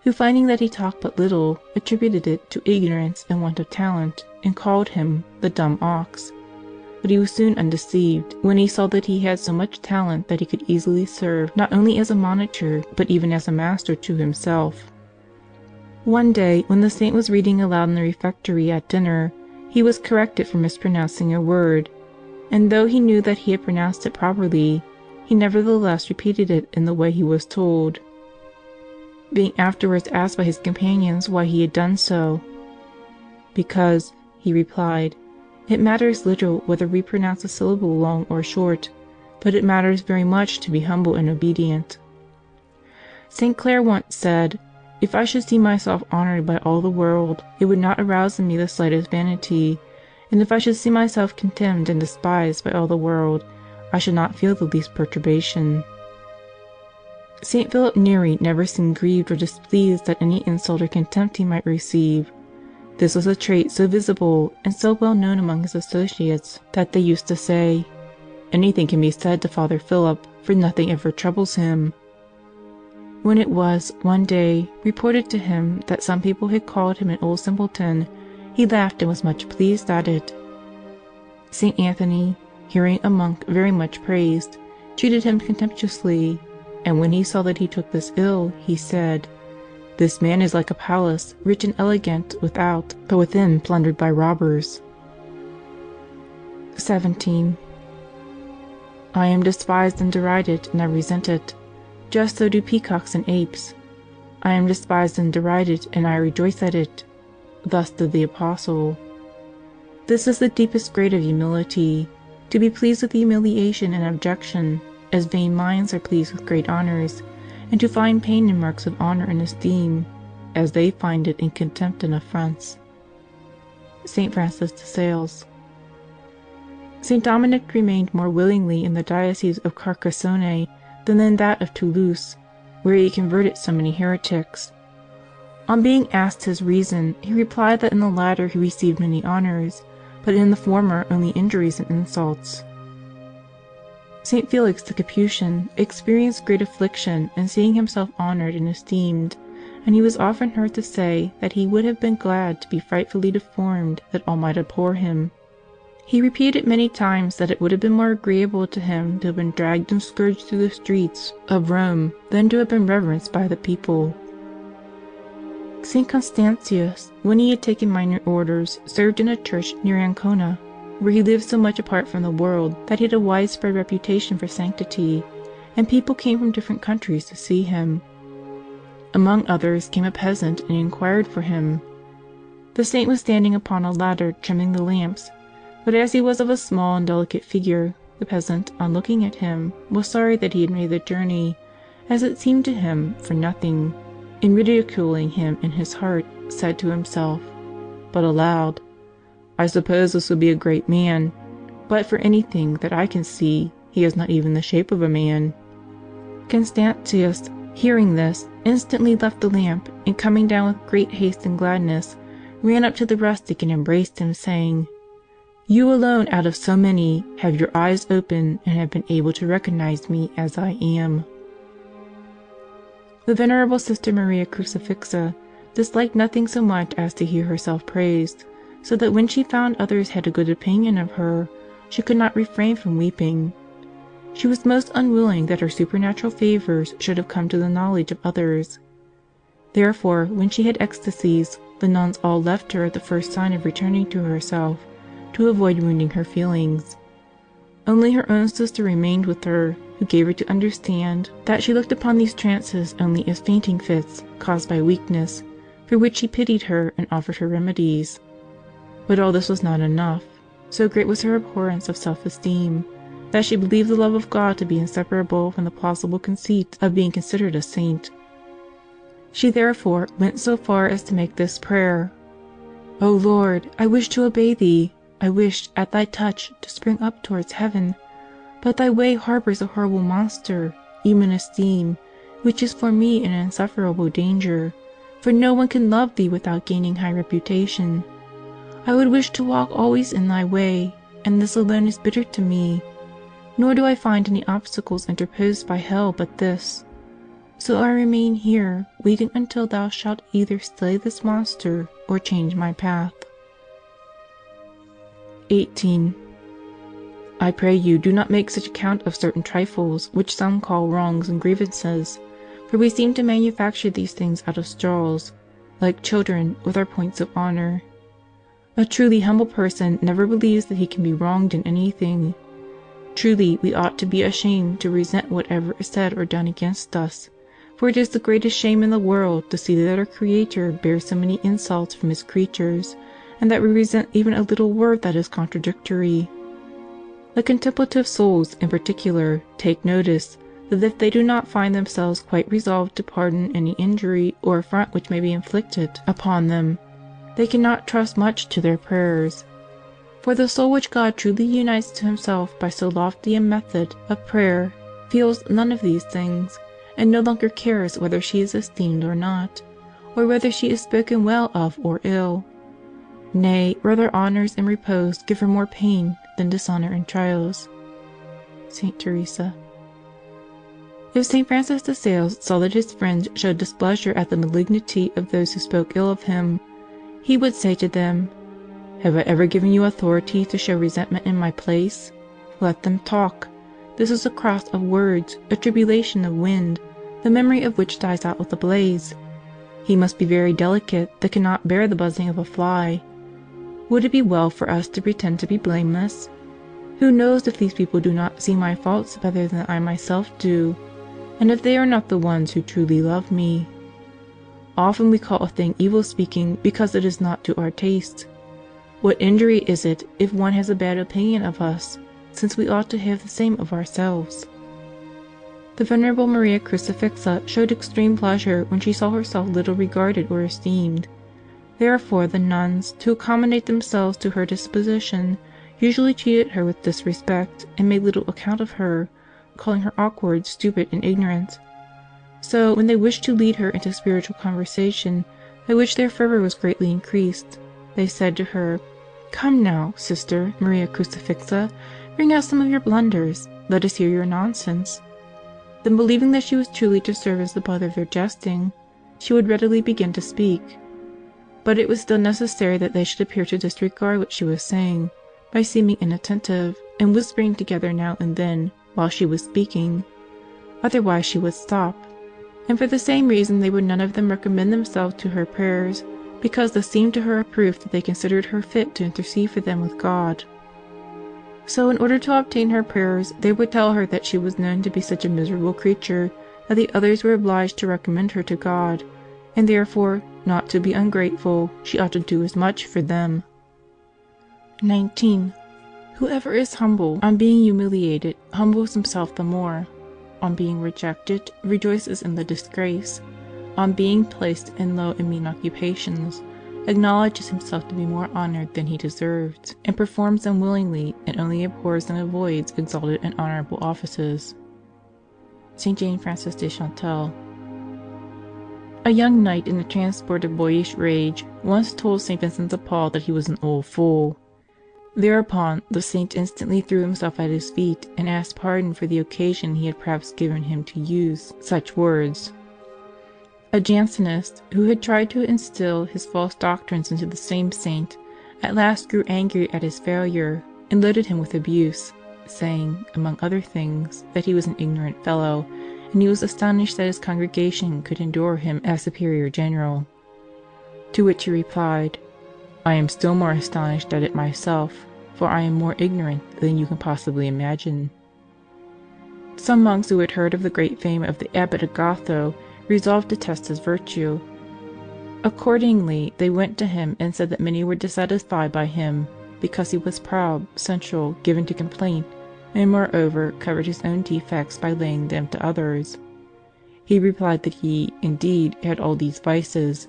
who, finding that he talked but little, attributed it to ignorance and want of talent, and called him the dumb ox. But he was soon undeceived, when he saw that he had so much talent that he could easily serve not only as a monitor, but even as a master to himself. One day, when the saint was reading aloud in the refectory at dinner, he was corrected for mispronouncing a word, and though he knew that he had pronounced it properly, he nevertheless repeated it in the way he was told. Being afterwards asked by his companions why he had done so, "Because," he replied, "it matters little whether we pronounce a syllable long or short, but it matters very much to be humble and obedient." St. Clare once said, "If I should see myself honored by all the world, it would not arouse in me the slightest vanity, and if I should see myself contemned and despised by all the world, I should not feel the least perturbation." St. Philip Neri never seemed grieved or displeased at any insult or contempt he might receive. This was a trait so visible and so well known among his associates that they used to say, "Anything can be said to Father Philip, for nothing ever troubles him." When it was, one day, reported to him that some people had called him an old simpleton, he laughed and was much pleased at it. St. Anthony, hearing a monk very much praised, treated him contemptuously, and when he saw that he took this ill, he said, "This man is like a palace, rich and elegant without, but within plundered by robbers." 17. I am despised and derided, and I resent it. Just so do peacocks and apes. I am despised and derided, and I rejoice at it. Thus did the Apostle. This is the deepest grade of humility, to be pleased with humiliation and abjection, as vain minds are pleased with great honors, and to find pain in marks of honor and esteem, as they find it in contempt and affronts. St. Francis de Sales. St. Dominic remained more willingly in the diocese of Carcassonne than in that of Toulouse, where he converted so many heretics. On being asked his reason, he replied that in the latter he received many honors, but in the former only injuries and insults. St. Felix the Capuchin experienced great affliction in seeing himself honored and esteemed, and he was often heard to say that he would have been glad to be frightfully deformed that all might abhor him. He repeated many times that it would have been more agreeable to him to have been dragged and scourged through the streets of Rome than to have been reverenced by the people. St. Constantius, when he had taken minor orders, served in a church near Ancona, where he lived so much apart from the world that he had a widespread reputation for sanctity, and people came from different countries to see him. Among others came a peasant and inquired for him. The saint was standing upon a ladder trimming the lamps, but as he was of a small and delicate figure, the peasant, on looking at him, was sorry that he had made the journey, as it seemed to him, for nothing, and ridiculing him in his heart, said to himself, but aloud, "I suppose this would be a great man," but for anything that I can see, he has not even the shape of a man." Constantius, hearing this, instantly left the lamp, and coming down with great haste and gladness, ran up to the rustic and embraced him, saying, "You alone out of so many have your eyes open and have been able to recognize me as I am." The Venerable Sister Maria Crucifixa disliked nothing so much as to hear herself praised, so that when she found others had a good opinion of her, she could not refrain from weeping. She was most unwilling that her supernatural favors should have come to the knowledge of others. Therefore, when she had ecstasies, the nuns all left her at the first sign of returning to herself, to avoid wounding her feelings. Only her own sister remained with her, who gave her to understand that she looked upon these trances only as fainting fits caused by weakness, for which she pitied her and offered her remedies. But all this was not enough. So great was her abhorrence of self-esteem, that she believed the love of God to be inseparable from the plausible conceit of being considered a saint. She therefore went so far as to make this prayer: "O Lord, I wish to obey Thee. I wish, at Thy touch, to spring up towards heaven. But Thy way harbors a horrible monster, human esteem, which is for me an insufferable danger, for no one can love Thee without gaining high reputation. I would wish to walk always in Thy way, and this alone is bitter to me. Nor do I find any obstacles interposed by hell but this. So I remain here, waiting until Thou shalt either slay this monster or change my path." 18. I pray you do not make such account of certain trifles, which some call wrongs and grievances, for we seem to manufacture these things out of straws, like children, with our points of honor. A truly humble person never believes that he can be wronged in anything. Truly, we ought to be ashamed to resent whatever is said or done against us, for it is the greatest shame in the world to see that our Creator bears so many insults from His creatures, and that we resent even a little word that is contradictory. The contemplative souls, in particular, take notice that if they do not find themselves quite resolved to pardon any injury or affront which may be inflicted upon them, they cannot trust much to their prayers. For the soul which God truly unites to Himself by so lofty a method of prayer feels none of these things, and no longer cares whether she is esteemed or not, or whether she is spoken well of or ill. Nay, rather honors and repose give her more pain than dishonor and trials. Saint Teresa. If St. Francis de Sales saw that his friends showed displeasure at the malignity of those who spoke ill of him, he would say to them, "Have I ever given you authority to show resentment in my place? Let them talk. This is a cross of words, a tribulation of wind, the memory of which dies out with a blaze. He must be very delicate that cannot bear the buzzing of a fly. Would it be well for us to pretend to be blameless? Who knows if these people do not see my faults better than I myself do, and if they are not the ones who truly love me? Often we call a thing evil speaking because it is not to our taste. What injury is it if one has a bad opinion of us, since we ought to have the same of ourselves?" The Venerable Maria Crucifixa showed extreme pleasure when she saw herself little regarded or esteemed. Therefore the nuns, to accommodate themselves to her disposition, usually treated her with disrespect, and made little account of her, calling her awkward, stupid, and ignorant. So, when they wished to lead her into spiritual conversation, by which their fervor was greatly increased, they said to her, "Come now, Sister Maria Crucifixa, bring out some of your blunders, let us hear your nonsense." Then, believing that she was truly to serve as the butt of their jesting, she would readily begin to speak. But it was still necessary that they should appear to disregard what she was saying, by seeming inattentive, and whispering together now and then while she was speaking. Otherwise she would stop. And for the same reason they would none of them recommend themselves to her prayers, because this seemed to her a proof that they considered her fit to intercede for them with God. So in order to obtain her prayers, they would tell her that she was known to be such a miserable creature that the others were obliged to recommend her to God, and therefore, not to be ungrateful, she ought to do as much for them. 19. Whoever is humble on being humiliated humbles himself the more. On being rejected, rejoices in the disgrace. On being placed in low and mean occupations, acknowledges himself to be more honored than he deserved, and performs them willingly, and only abhors and avoids exalted and honorable offices. St. Jane Frances de Chantal. A young knight in a transport of boyish rage once told St. Vincent de Paul that he was an old fool. Thereupon the saint instantly threw himself at his feet and asked pardon for the occasion he had perhaps given him to use such words. A Jansenist, who had tried to instill his false doctrines into the same saint, at last grew angry at his failure, and loaded him with abuse, saying, among other things, that he was an ignorant fellow, and he was astonished that his congregation could endure him as superior general. To which he replied, "I am still more astonished at it myself, for I am more ignorant than you can possibly imagine." Some monks who had heard of the great fame of the abbot of Gatho resolved to test his virtue. Accordingly, they went to him and said that many were dissatisfied by him, because he was proud, sensual, given to complaint, and moreover covered his own defects by laying them to others. He replied that he, indeed, had all these vices,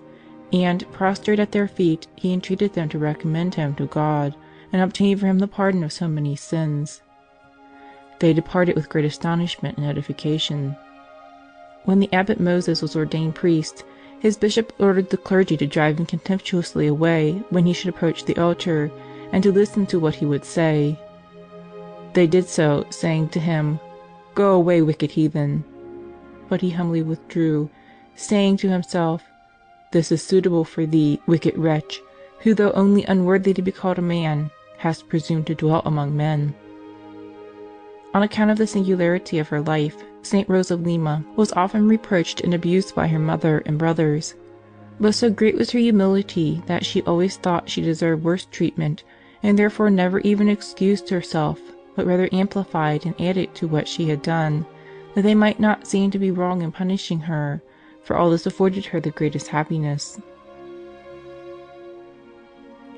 and, prostrate at their feet, he entreated them to recommend him to God, and obtain for him the pardon of so many sins. They departed with great astonishment and edification. When the abbot Moses was ordained priest, his bishop ordered the clergy to drive him contemptuously away when he should approach the altar, and to listen to what he would say. They did so, saying to him, "Go away, wicked heathen." But he humbly withdrew, saying to himself, "This is suitable for thee, wicked wretch, who, though only unworthy to be called a man, hast presumed to dwell among men." On account of the singularity of her life, St. Rose of Lima was often reproached and abused by her mother and brothers, but so great was her humility that she always thought she deserved worse treatment, and therefore never even excused herself, but rather amplified and added to what she had done, that they might not seem to be wrong in punishing her, for all this afforded her the greatest happiness.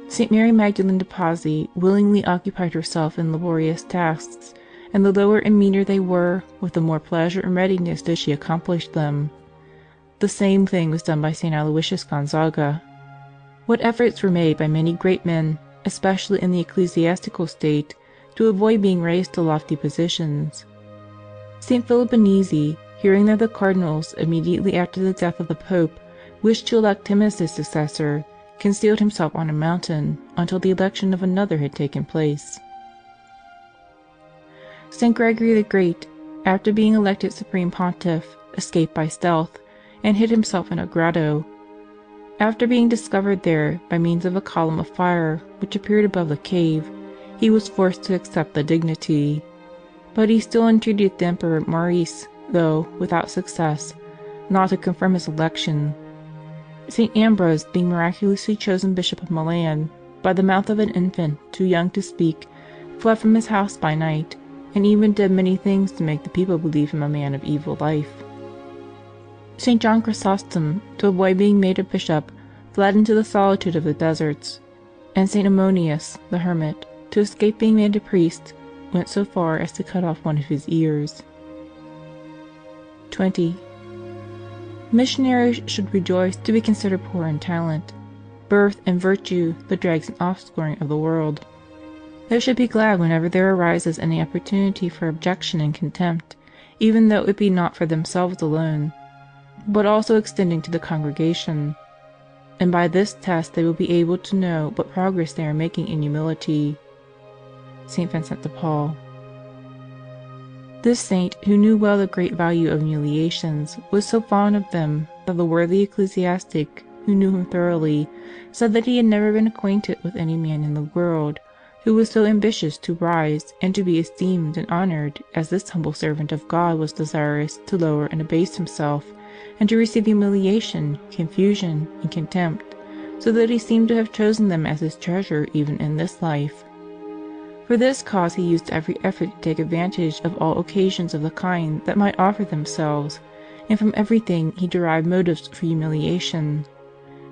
St. Mary Magdalene de Pazzi willingly occupied herself in laborious tasks, and the lower and meaner they were, with the more pleasure and readiness did she accomplish them. The same thing was done by St. Aloysius Gonzaga. What efforts were made by many great men, especially in the ecclesiastical state, to avoid being raised to lofty positions. St. Philip Benizi, hearing that the cardinals, immediately after the death of the Pope, wished to elect him as his successor, concealed himself on a mountain until the election of another had taken place. St. Gregory the Great, after being elected supreme pontiff, escaped by stealth, and hid himself in a grotto. After being discovered there by means of a column of fire which appeared above the cave, he was forced to accept the dignity. But he still entreated the Emperor Maurice, though without success, not to confirm his election. St. Ambrose, being miraculously chosen Bishop of Milan, by the mouth of an infant too young to speak, fled from his house by night, and even did many things to make the people believe him a man of evil life. St. John Chrysostom, to avoid being made a bishop, fled into the solitude of the deserts, and St. Ammonius, the hermit, to escape being made a priest, went so far as to cut off one of his ears. 20. Missionaries should rejoice to be considered poor in talent, birth, and virtue, the dregs and offscouring of the world. They should be glad whenever there arises any opportunity for objection and contempt, even though it be not for themselves alone, but also extending to the congregation. And by this test they will be able to know what progress they are making in humility. St. Vincent de Paul. This saint, who knew well the great value of humiliations, was so fond of them that the worthy ecclesiastic, who knew him thoroughly, said that he had never been acquainted with any man in the world who was so ambitious to rise and to be esteemed and honored as this humble servant of God was desirous to lower and abase himself, and to receive humiliation, confusion, and contempt, so that he seemed to have chosen them as his treasure even in this life. For this cause he used every effort to take advantage of all occasions of the kind that might offer themselves, and from everything he derived motives for humiliation.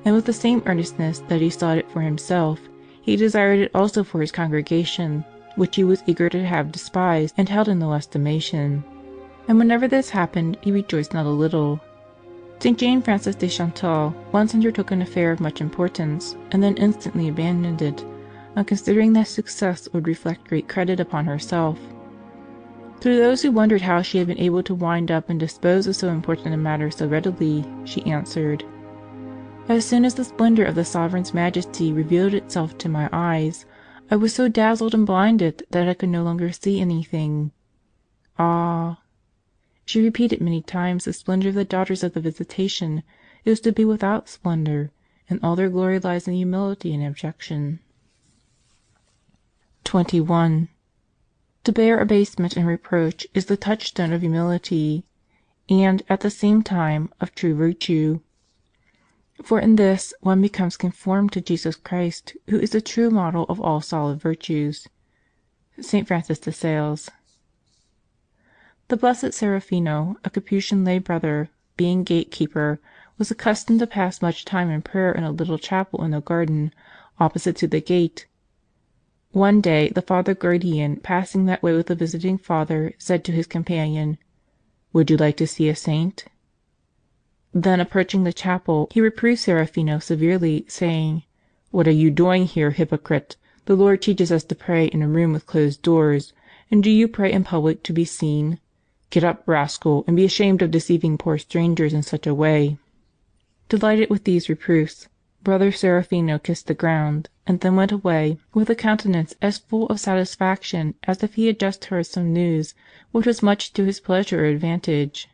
And with the same earnestness that he sought it for himself, he desired it also for his congregation, which he was eager to have despised and held in low estimation. And whenever this happened, he rejoiced not a little. St. Jane Frances de Chantal once undertook an affair of much importance, and then instantly abandoned it, on considering that success would reflect great credit upon herself. To those who wondered how she had been able to wind up and dispose of so important a matter so readily, she answered: "As soon as the splendor of the Sovereign's majesty revealed itself to my eyes, I was so dazzled and blinded that I could no longer see anything. Ah!" She repeated many times the splendor of the daughters of the Visitation is to be without splendor, and all their glory lies in humility and abjection. 21. To bear abasement and reproach is the touchstone of humility, and, at the same time, of true virtue. For in this one becomes conformed to Jesus Christ, who is the true model of all solid virtues. St. Francis de Sales. The Blessed Serafino, a Capuchin lay brother, being gatekeeper, was accustomed to pass much time in prayer in a little chapel in the garden, opposite to the gate. One day the Father Guardian, passing that way with a visiting Father, said to his companion, "Would you like to see a saint?" Then, approaching the chapel, he reproved Serafino severely, saying, "What are you doing here, hypocrite? The Lord teaches us to pray in a room with closed doors, and do you pray in public to be seen? Get up, rascal, and be ashamed of deceiving poor strangers in such a way." Delighted with these reproofs, Brother Serafino kissed the ground, and then went away with a countenance as full of satisfaction as if he had just heard some news which was much to his pleasure or advantage.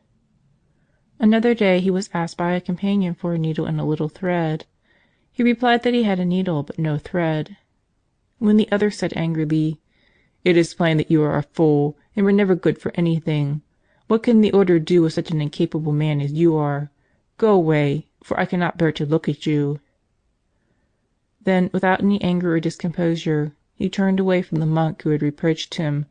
Another day he was asked by a companion for a needle and a little thread. He replied that he had a needle but no thread. When the other said angrily, "It is plain that you are a fool, and were never good for anything. What can the Order do with such an incapable man as you are? Go away, for I cannot bear to look at you." Then, without any anger or discomposure, he turned away from the monk who had reproached him,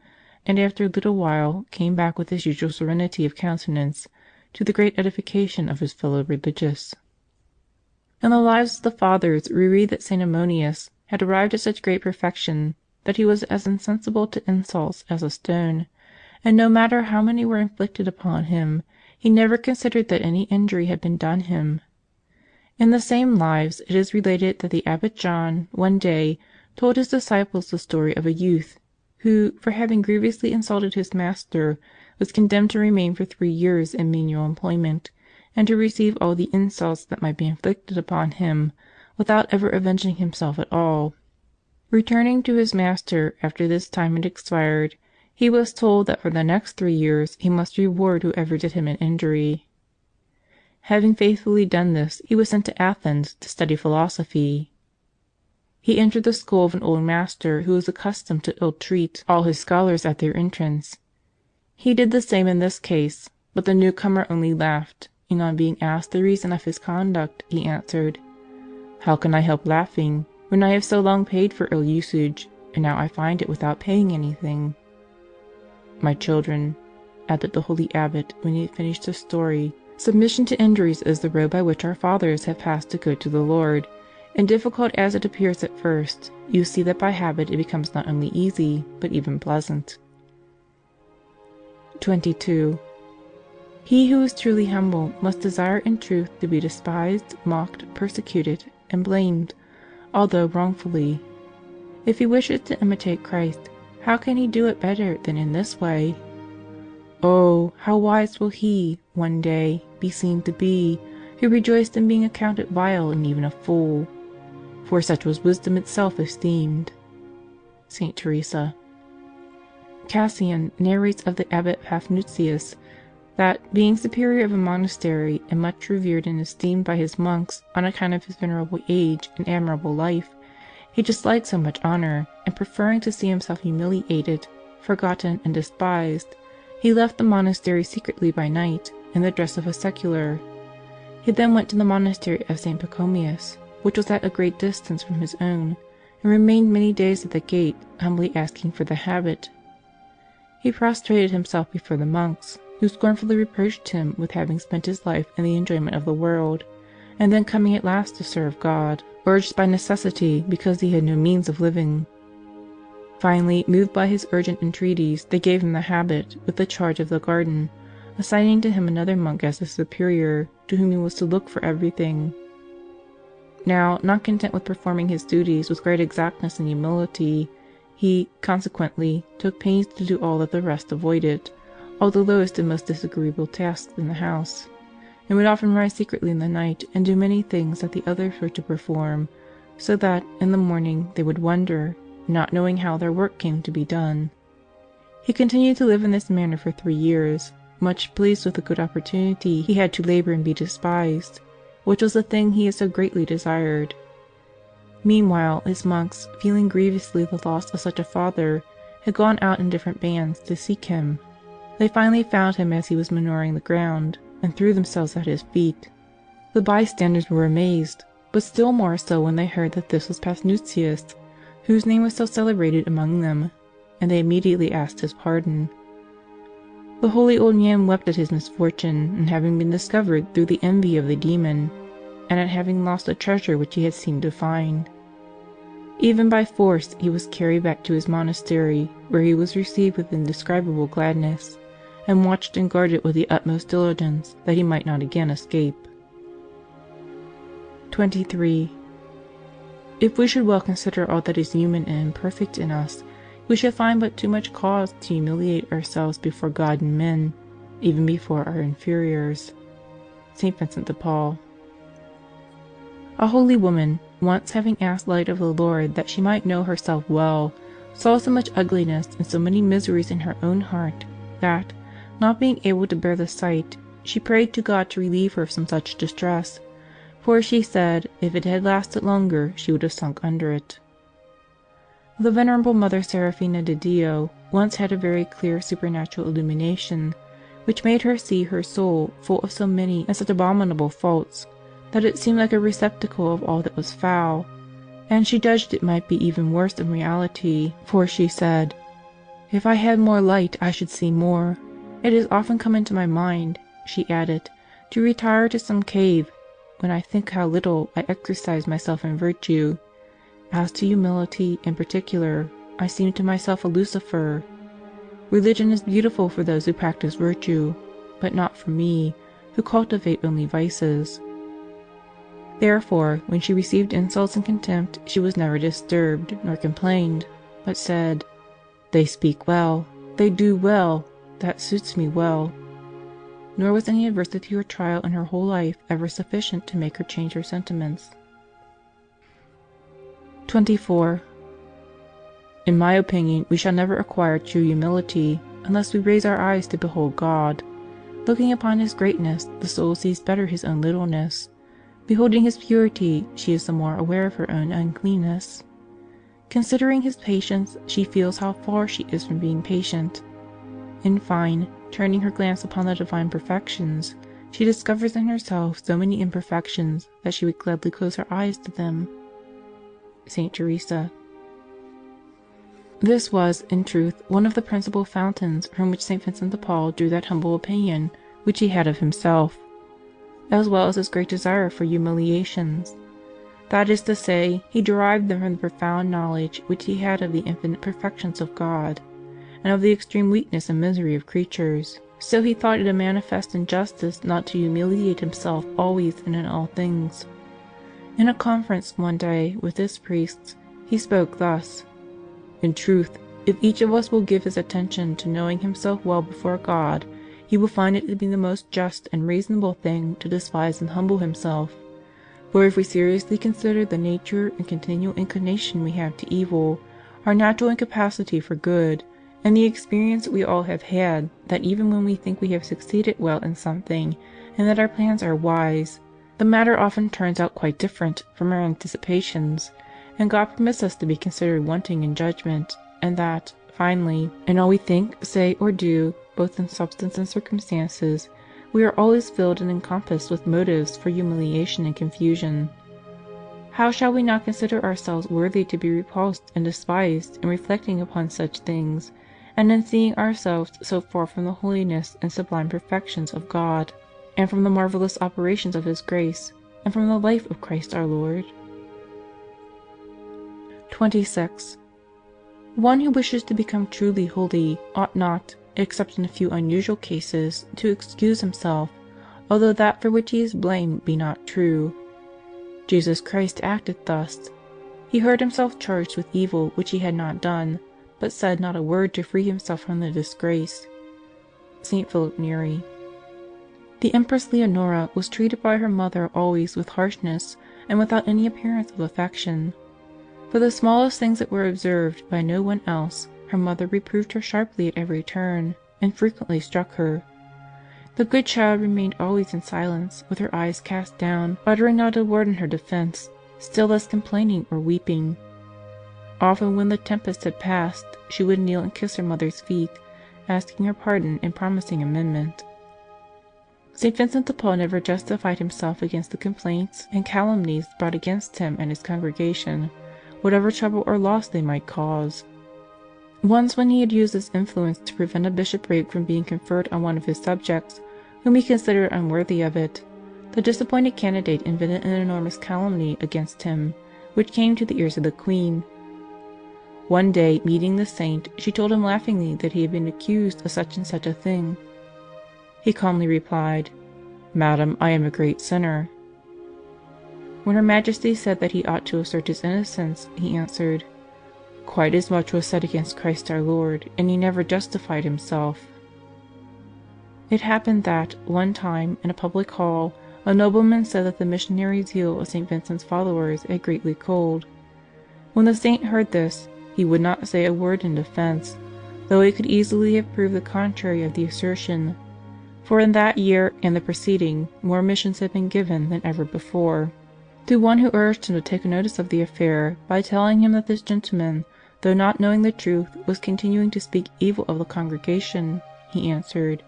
and after a little while came back with his usual serenity of countenance, to the great edification of his fellow religious. In the lives of the Fathers we read that St. Ammonius had arrived at such great perfection that he was as insensible to insults as a stone, and no matter how many were inflicted upon him, he never considered that any injury had been done him. In the same Lives it is related that the Abbot John, one day, told his disciples the story of a youth, who, for having grievously insulted his master, was condemned to remain for 3 years in menial employment, and to receive all the insults that might be inflicted upon him, without ever avenging himself at all. Returning to his master after this time had expired, he was told that for the next 3 years he must reward whoever did him an injury. Having faithfully done this, he was sent to Athens to study philosophy. He entered the school of an old master who was accustomed to ill-treat all his scholars at their entrance. He did the same in this case, but the newcomer only laughed, and on being asked the reason of his conduct, he answered, "How can I help laughing, when I have so long paid for ill usage, and now I find it without paying anything?" "My children," added the holy abbot when he had finished his story, "submission to injuries is the road by which our fathers have passed to go to the Lord, and difficult as it appears at first, you see that by habit it becomes not only easy, but even pleasant." 22. He who is truly humble must desire in truth to be despised, mocked, persecuted, and blamed, although wrongfully. If he wishes to imitate Christ, how can he do it better than in this way? Oh, how wise will he, one day, be seen to be, who rejoiced in being accounted vile and even a fool! For such was wisdom itself esteemed. St. Teresa. Cassian narrates of the Abbot Paphnutius that, being superior of a monastery and much revered and esteemed by his monks on account of his venerable age and admirable life, he disliked so much honor, and preferring to see himself humiliated, forgotten, and despised, he left the monastery secretly by night, in the dress of a secular. He then went to the monastery of St. Pachomius, which was at a great distance from his own, and remained many days at the gate, humbly asking for the habit. He prostrated himself before the monks, who scornfully reproached him with having spent his life in the enjoyment of the world, and then coming at last to serve God, urged by necessity because he had no means of living. Finally, moved by his urgent entreaties, they gave him the habit, with the charge of the garden, assigning to him another monk as his superior, to whom he was to look for everything. Now, not content with performing his duties with great exactness and humility, he, consequently, took pains to do all that the rest avoided, all the lowest and most disagreeable tasks in the house, and would often rise secretly in the night and do many things that the others were to perform, so that, in the morning, they would wonder, not knowing how their work came to be done. He continued to live in this manner for 3 years, much pleased with the good opportunity he had to labor and be despised, which was the thing he had so greatly desired. Meanwhile, his monks, feeling grievously the loss of such a father, had gone out in different bands to seek him. They finally found him as he was manuring the ground, and threw themselves at his feet. The bystanders were amazed, but still more so when they heard that this was Paphnutius, whose name was so celebrated among them, and they immediately asked his pardon. The holy old man wept at his misfortune in having been discovered through the envy of the demon, and at having lost a treasure which he had seemed to find. Even by force he was carried back to his monastery, where he was received with indescribable gladness, and watched and guarded with the utmost diligence, that he might not again escape. 23. If we should well consider all that is human and imperfect in us, we should find but too much cause to humiliate ourselves before God and men, even before our inferiors. St. Vincent de Paul. A holy woman, once having asked light of the Lord that she might know herself well, saw so much ugliness and so many miseries in her own heart, that, not being able to bear the sight, she prayed to God to relieve her from such distress, for she said if it had lasted longer she would have sunk under it. The Venerable Mother Seraphina de Dio once had a very clear supernatural illumination, which made her see her soul full of so many and such abominable faults, that it seemed like a receptacle of all that was foul, and she judged it might be even worse in reality, for she said, "If I had more light I should see more. It has often come into my mind," she added, "to retire to some cave, when I think how little I exercise myself in virtue. As to humility, in particular, I seem to myself a Lucifer. Religion is beautiful for those who practice virtue, but not for me, who cultivate only vices." Therefore, when she received insults and contempt, she was never disturbed, nor complained, but said, "They speak well, they do well, that suits me well." Nor was any adversity or trial in her whole life ever sufficient to make her change her sentiments. 24. In my opinion, we shall never acquire true humility unless we raise our eyes to behold God. Looking upon His greatness, the soul sees better his own littleness. Beholding His purity, she is the more aware of her own uncleanness. Considering His patience, she feels how far she is from being patient. In fine, turning her glance upon the divine perfections, she discovers in herself so many imperfections that she would gladly close her eyes to them. St. Teresa. This was, in truth, one of the principal fountains from which St. Vincent de Paul drew that humble opinion which he had of himself, as well as his great desire for humiliations. That is to say, he derived them from the profound knowledge which he had of the infinite perfections of God, and of the extreme weakness and misery of creatures. So he thought it a manifest injustice not to humiliate himself always and in all things. In a conference one day with his priests, he spoke thus: "In truth, if each of us will give his attention to knowing himself well before God, he will find it to be the most just and reasonable thing to despise and humble himself. For if we seriously consider the nature and continual inclination we have to evil, our natural incapacity for good, and the experience we all have had that even when we think we have succeeded well in something, and that our plans are wise, the matter often turns out quite different from our anticipations, and God permits us to be considered wanting in judgment, and that, finally, in all we think, say, or do, both in substance and circumstances, we are always filled and encompassed with motives for humiliation and confusion. How shall we not consider ourselves worthy to be repulsed and despised in reflecting upon such things, and in seeing ourselves so far from the holiness and sublime perfections of God, and from the marvelous operations of His grace, and from the life of Christ our Lord? 26. One who wishes to become truly holy ought not, except in a few unusual cases, to excuse himself, although that for which he is blamed be not true. Jesus Christ acted thus. He heard himself charged with evil which he had not done, but said not a word to free himself from the disgrace. St. Philip Neri. The Empress Leonora was treated by her mother always with harshness and without any appearance of affection. For the smallest things that were observed by no one else, her mother reproved her sharply at every turn, and frequently struck her. The good child remained always in silence, with her eyes cast down, uttering not a word in her defense, still less complaining or weeping. Often when the tempest had passed, she would kneel and kiss her mother's feet, asking her pardon and promising amendment. St. Vincent de Paul never justified himself against the complaints and calumnies brought against him and his congregation, whatever trouble or loss they might cause. Once when he had used his influence to prevent a bishopric from being conferred on one of his subjects, whom he considered unworthy of it, the disappointed candidate invented an enormous calumny against him, which came to the ears of the Queen. One day, meeting the saint, she told him laughingly that he had been accused of such and such a thing. He calmly replied, "Madam, I am a great sinner." When Her Majesty said that he ought to assert his innocence, he answered, "Quite as much was said against Christ our Lord, and he never justified himself." It happened that, one time, in a public hall, a nobleman said that the missionary zeal of St. Vincent's followers had greatly cooled. When the saint heard this, he would not say a word in defense, though he could easily have proved the contrary of the assertion, for in that year and the preceding more missions had been given than ever before. To one who urged him to take notice of the affair by telling him that this gentleman, though not knowing the truth, was continuing to speak evil of the congregation, he answered,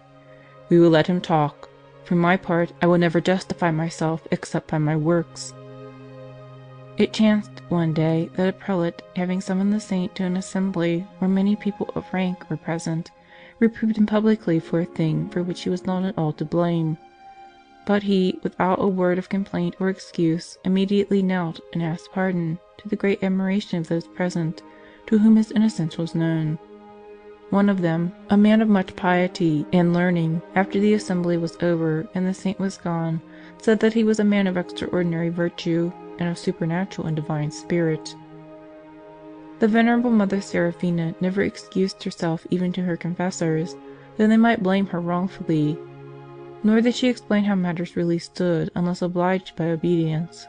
"We will let him talk. For my part, I will never justify myself except by my works." It chanced one day that a prelate, having summoned the saint to an assembly where many people of rank were present, reproved him publicly for a thing for which he was not at all to blame. But he, without a word of complaint or excuse, immediately knelt and asked pardon, to the great admiration of those present, to whom his innocence was known. One of them, a man of much piety and learning, after the assembly was over and the saint was gone, said that he was a man of extraordinary virtue and of supernatural and divine spirit. The Venerable Mother Seraphina never excused herself even to her confessors, though they might blame her wrongfully, nor did she explain how matters really stood unless obliged by obedience.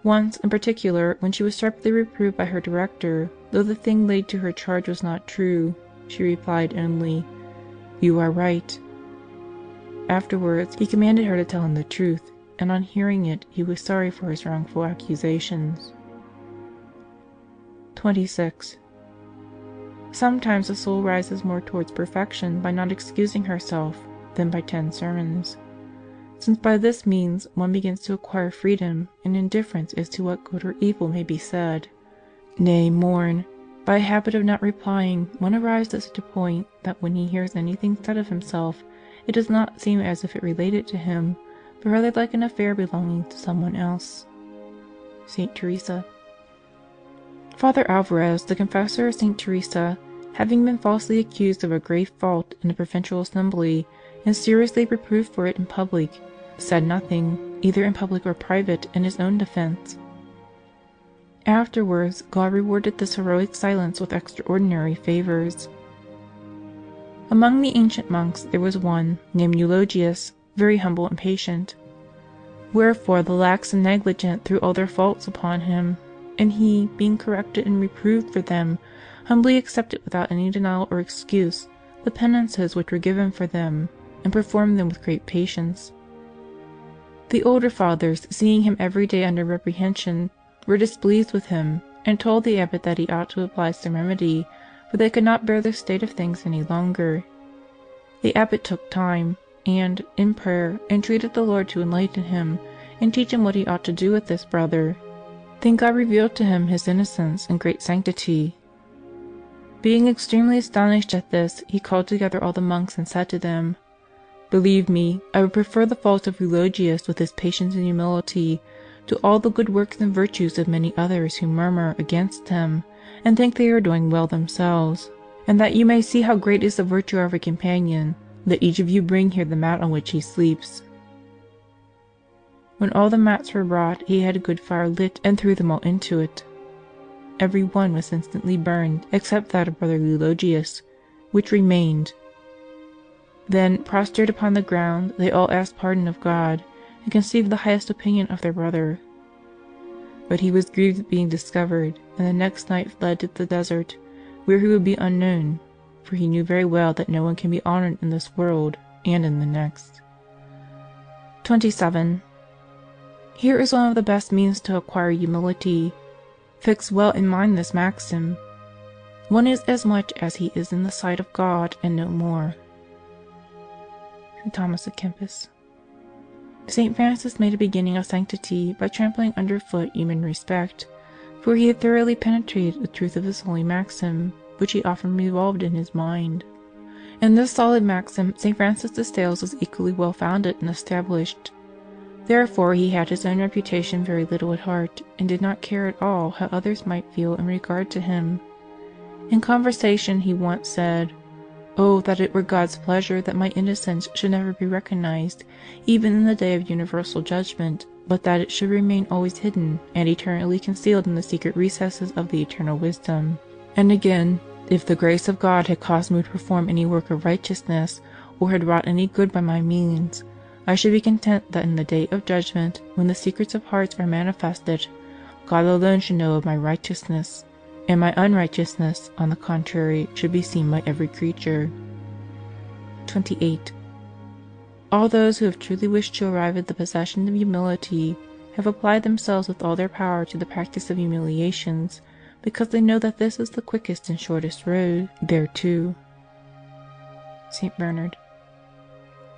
Once, in particular, when she was sharply reproved by her director, though the thing laid to her charge was not true, she replied only, "You are right." Afterwards, he commanded her to tell him the truth, and on hearing it, he was sorry for his wrongful accusations. 26. Sometimes the soul rises more towards perfection by not excusing herself than by 10 sermons, since by this means one begins to acquire freedom and indifference as to what good or evil may be said. Nay, more, by a habit of not replying, one arrives at such a point that when he hears anything said of himself, it does not seem as if it related to him, but rather like an affair belonging to someone else. St. Teresa. Father Alvarez, the confessor of St. Teresa, having been falsely accused of a grave fault in a provincial assembly, and seriously reproved for it in public, said nothing, either in public or private, in his own defense. Afterwards, God rewarded this heroic silence with extraordinary favors. Among the ancient monks there was one, named Eulogius, very humble and patient. Wherefore the lax and negligent threw all their faults upon him, and he, being corrected and reproved for them, humbly accepted without any denial or excuse the penances which were given for them, and performed them with great patience. The older fathers, seeing him every day under reprehension, were displeased with him, and told the abbot that he ought to apply some remedy, for they could not bear the state of things any longer. The abbot took time, and, in prayer, entreated the Lord to enlighten him, and teach him what he ought to do with this brother. Then God revealed to him his innocence and great sanctity. Being extremely astonished at this, he called together all the monks and said to them, "Believe me, I would prefer the faults of Eulogius with his patience and humility to all the good works and virtues of many others who murmur against him, and think they are doing well themselves, And that you may see how great is the virtue of a companion, let each of you bring here the mat on which he sleeps." When all the mats were brought, he had a good fire lit and threw them all into it. Every one was instantly burned except that of Brother Eulogius, which remained. Then, prostrate upon the ground, they all asked pardon of God, and conceived the highest opinion of their brother. But he was grieved at being discovered, and the next night fled to the desert, where he would be unknown, for he knew very well that no one can be honored in this world and in the next. 27. Here is one of the best means to acquire humility. Fix well in mind this maxim: one is as much as he is in the sight of God, and no more. St. Thomas à Kempis. St. Francis made a beginning of sanctity by trampling underfoot human respect, for he had thoroughly penetrated the truth of this holy maxim, which he often revolved in his mind. In this solid maxim, St. Francis de Sales was equally well founded and established. Therefore he had his own reputation very little at heart, and did not care at all how others might feel in regard to him. In conversation he once said, "Oh, that it were God's pleasure that my innocence should never be recognized, even in the day of universal judgment, but that it should remain always hidden and eternally concealed in the secret recesses of the eternal wisdom." And again, "If the grace of God had caused me to perform any work of righteousness, or had wrought any good by my means, I should be content that in the day of judgment, when the secrets of hearts are manifested, God alone should know of my righteousness, and my unrighteousness, on the contrary, should be seen by every creature." 28. All those who have truly wished to arrive at the possession of humility have applied themselves with all their power to the practice of humiliations, because they know that this is the quickest and shortest road thereto. St. Bernard.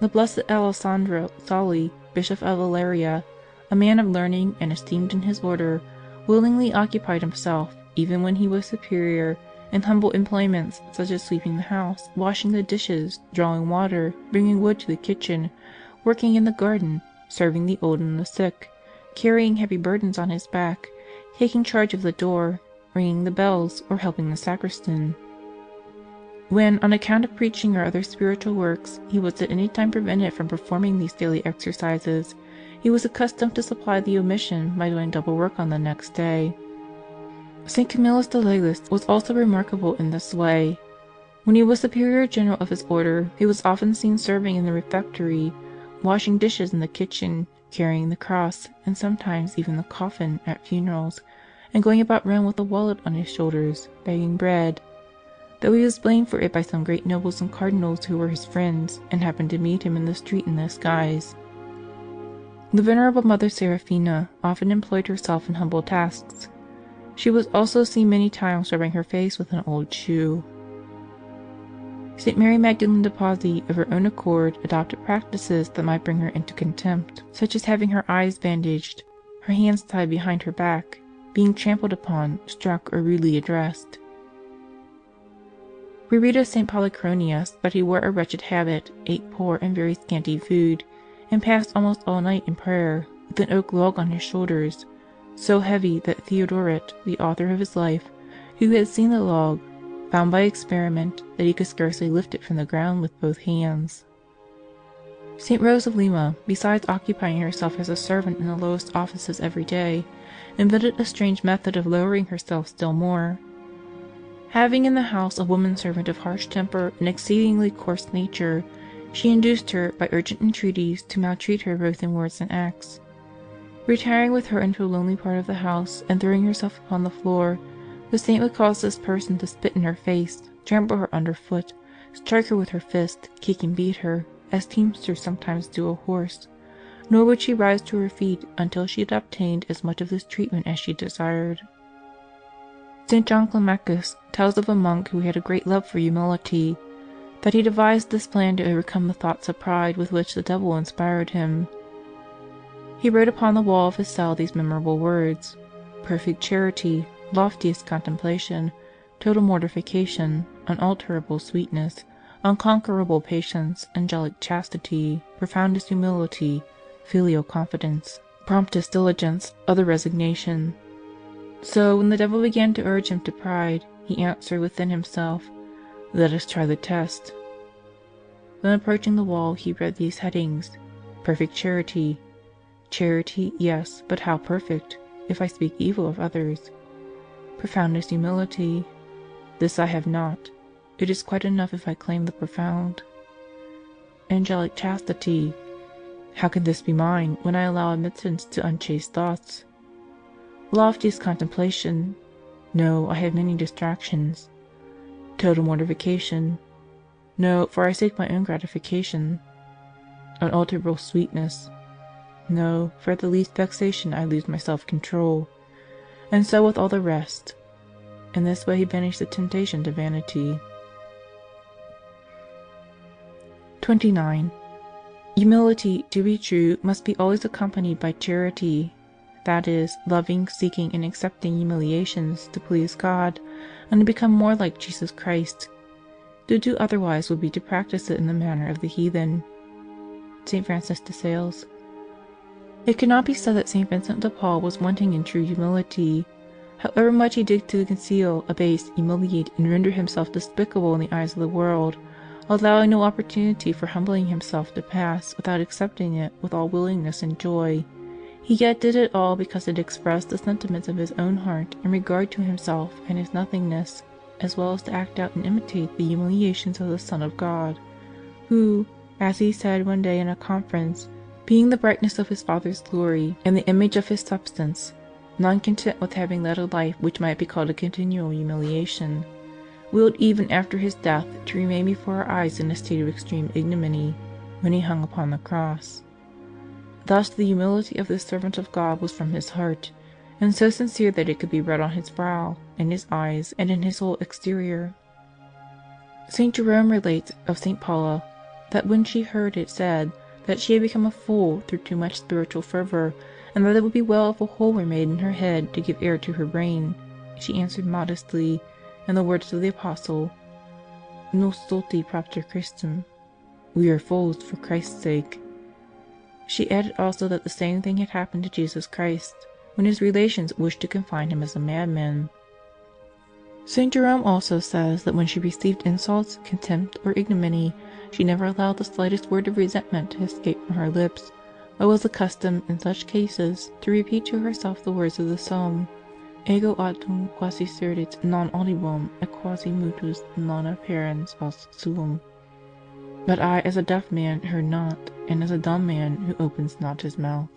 The Blessed Alessandro Soli, Bishop of Valeria, a man of learning and esteemed in his order, willingly occupied himself, even when he was superior, in humble employments such as sweeping the house, washing the dishes, drawing water, bringing wood to the kitchen, working in the garden, serving the old and the sick, carrying heavy burdens on his back, taking charge of the door, ringing the bells, or helping the sacristan. When, on account of preaching or other spiritual works, he was at any time prevented from performing these daily exercises, he was accustomed to supply the omission by doing double work on the next day. St. Camillus de Legis was also remarkable in this way. When he was superior general of his order, he was often seen serving in the refectory, washing dishes in the kitchen, carrying the cross, and sometimes even the coffin, at funerals, and going about Rome with a wallet on his shoulders, begging bread, though he was blamed for it by some great nobles and cardinals who were his friends, and happened to meet him in the street in this guise. The venerable Mother Seraphina often employed herself in humble tasks. She was also seen many times rubbing her face with an old shoe. St. Mary Magdalene de Pazzi, of her own accord, adopted practices that might bring her into contempt, such as having her eyes bandaged, her hands tied behind her back, being trampled upon, struck, or rudely addressed. We read of St. Polychronius that he wore a wretched habit, ate poor and very scanty food, and passed almost all night in prayer, with an oak log on his shoulders, so heavy that Theodoret, the author of his life, who had seen the log, found by experiment that he could scarcely lift it from the ground with both hands. St. Rose of Lima, besides occupying herself as a servant in the lowest offices every day, invented a strange method of lowering herself still more. Having in the house a woman servant of harsh temper and exceedingly coarse nature, she induced her, by urgent entreaties, to maltreat her both in words and acts. Retiring with her into a lonely part of the house, and throwing herself upon the floor, the saint would cause this person to spit in her face, trample her underfoot, strike her with her fist, kick and beat her, as teamsters sometimes do a horse, nor would she rise to her feet until she had obtained as much of this treatment as she desired. St. John Climacus tells of a monk who had a great love for humility, that he devised this plan to overcome the thoughts of pride with which the devil inspired him. He wrote upon the wall of his cell these memorable words: "Perfect charity, loftiest contemplation, total mortification, unalterable sweetness, unconquerable patience, angelic chastity, profoundest humility, filial confidence, promptest diligence, utter resignation." So, when the devil began to urge him to pride, he answered within himself, Let us try the test. Then approaching the wall, he read these headings: Perfect charity. Charity, yes, but how perfect, if I speak evil of others? Profoundest humility. This I have not. It is quite enough if I claim the profound. Angelic chastity. How can this be mine when I allow admittance to unchaste thoughts? Loftiest contemplation. No, I have many distractions. Total mortification. No, for I seek my own gratification. Unalterable sweetness. No, for at the least vexation I lose my self-control. And so with all the rest. In this way he banished the temptation to vanity. 29. Humility, to be true, must be always accompanied by charity, that is, loving, seeking, and accepting humiliations to please God and to become more like Jesus Christ. To do otherwise would be to practice it in the manner of the heathen. St. Francis de Sales. It cannot be said that St. Vincent de Paul was wanting in true humility. However much he did to conceal, abase, humiliate, and render himself despicable in the eyes of the world, allowing no opportunity for humbling himself to pass without accepting it with all willingness and joy, he yet did it all because it expressed the sentiments of his own heart in regard to himself and his nothingness, as well as to act out and imitate the humiliations of the Son of God, who, as he said one day in a conference, being the brightness of his Father's glory and the image of his substance, not content with having led a life which might be called a continual humiliation, willed even after his death to remain before our eyes in a state of extreme ignominy, when he hung upon the cross. Thus the humility of this servant of God was from his heart, and so sincere that it could be read on his brow, in his eyes, and in his whole exterior. St. Jerome relates of St. Paula, that when she heard it said that she had become a fool through too much spiritual fervor, and that it would be well if a hole were made in her head to give air to her brain, she answered modestly, in the words of the Apostle, Nos stulti propter Christum, we are fools for Christ's sake. She added also that the same thing had happened to Jesus Christ, when his relations wished to confine him as a madman. St. Jerome also says that when she received insults, contempt, or ignominy, she never allowed the slightest word of resentment to escape from her lips, but was accustomed, in such cases, to repeat to herself the words of the psalm, Ego autem quasi surdit non audibum, et quasi mutus non apparens os suum. But I as a deaf man heard not, and as a dumb man who opens not his mouth.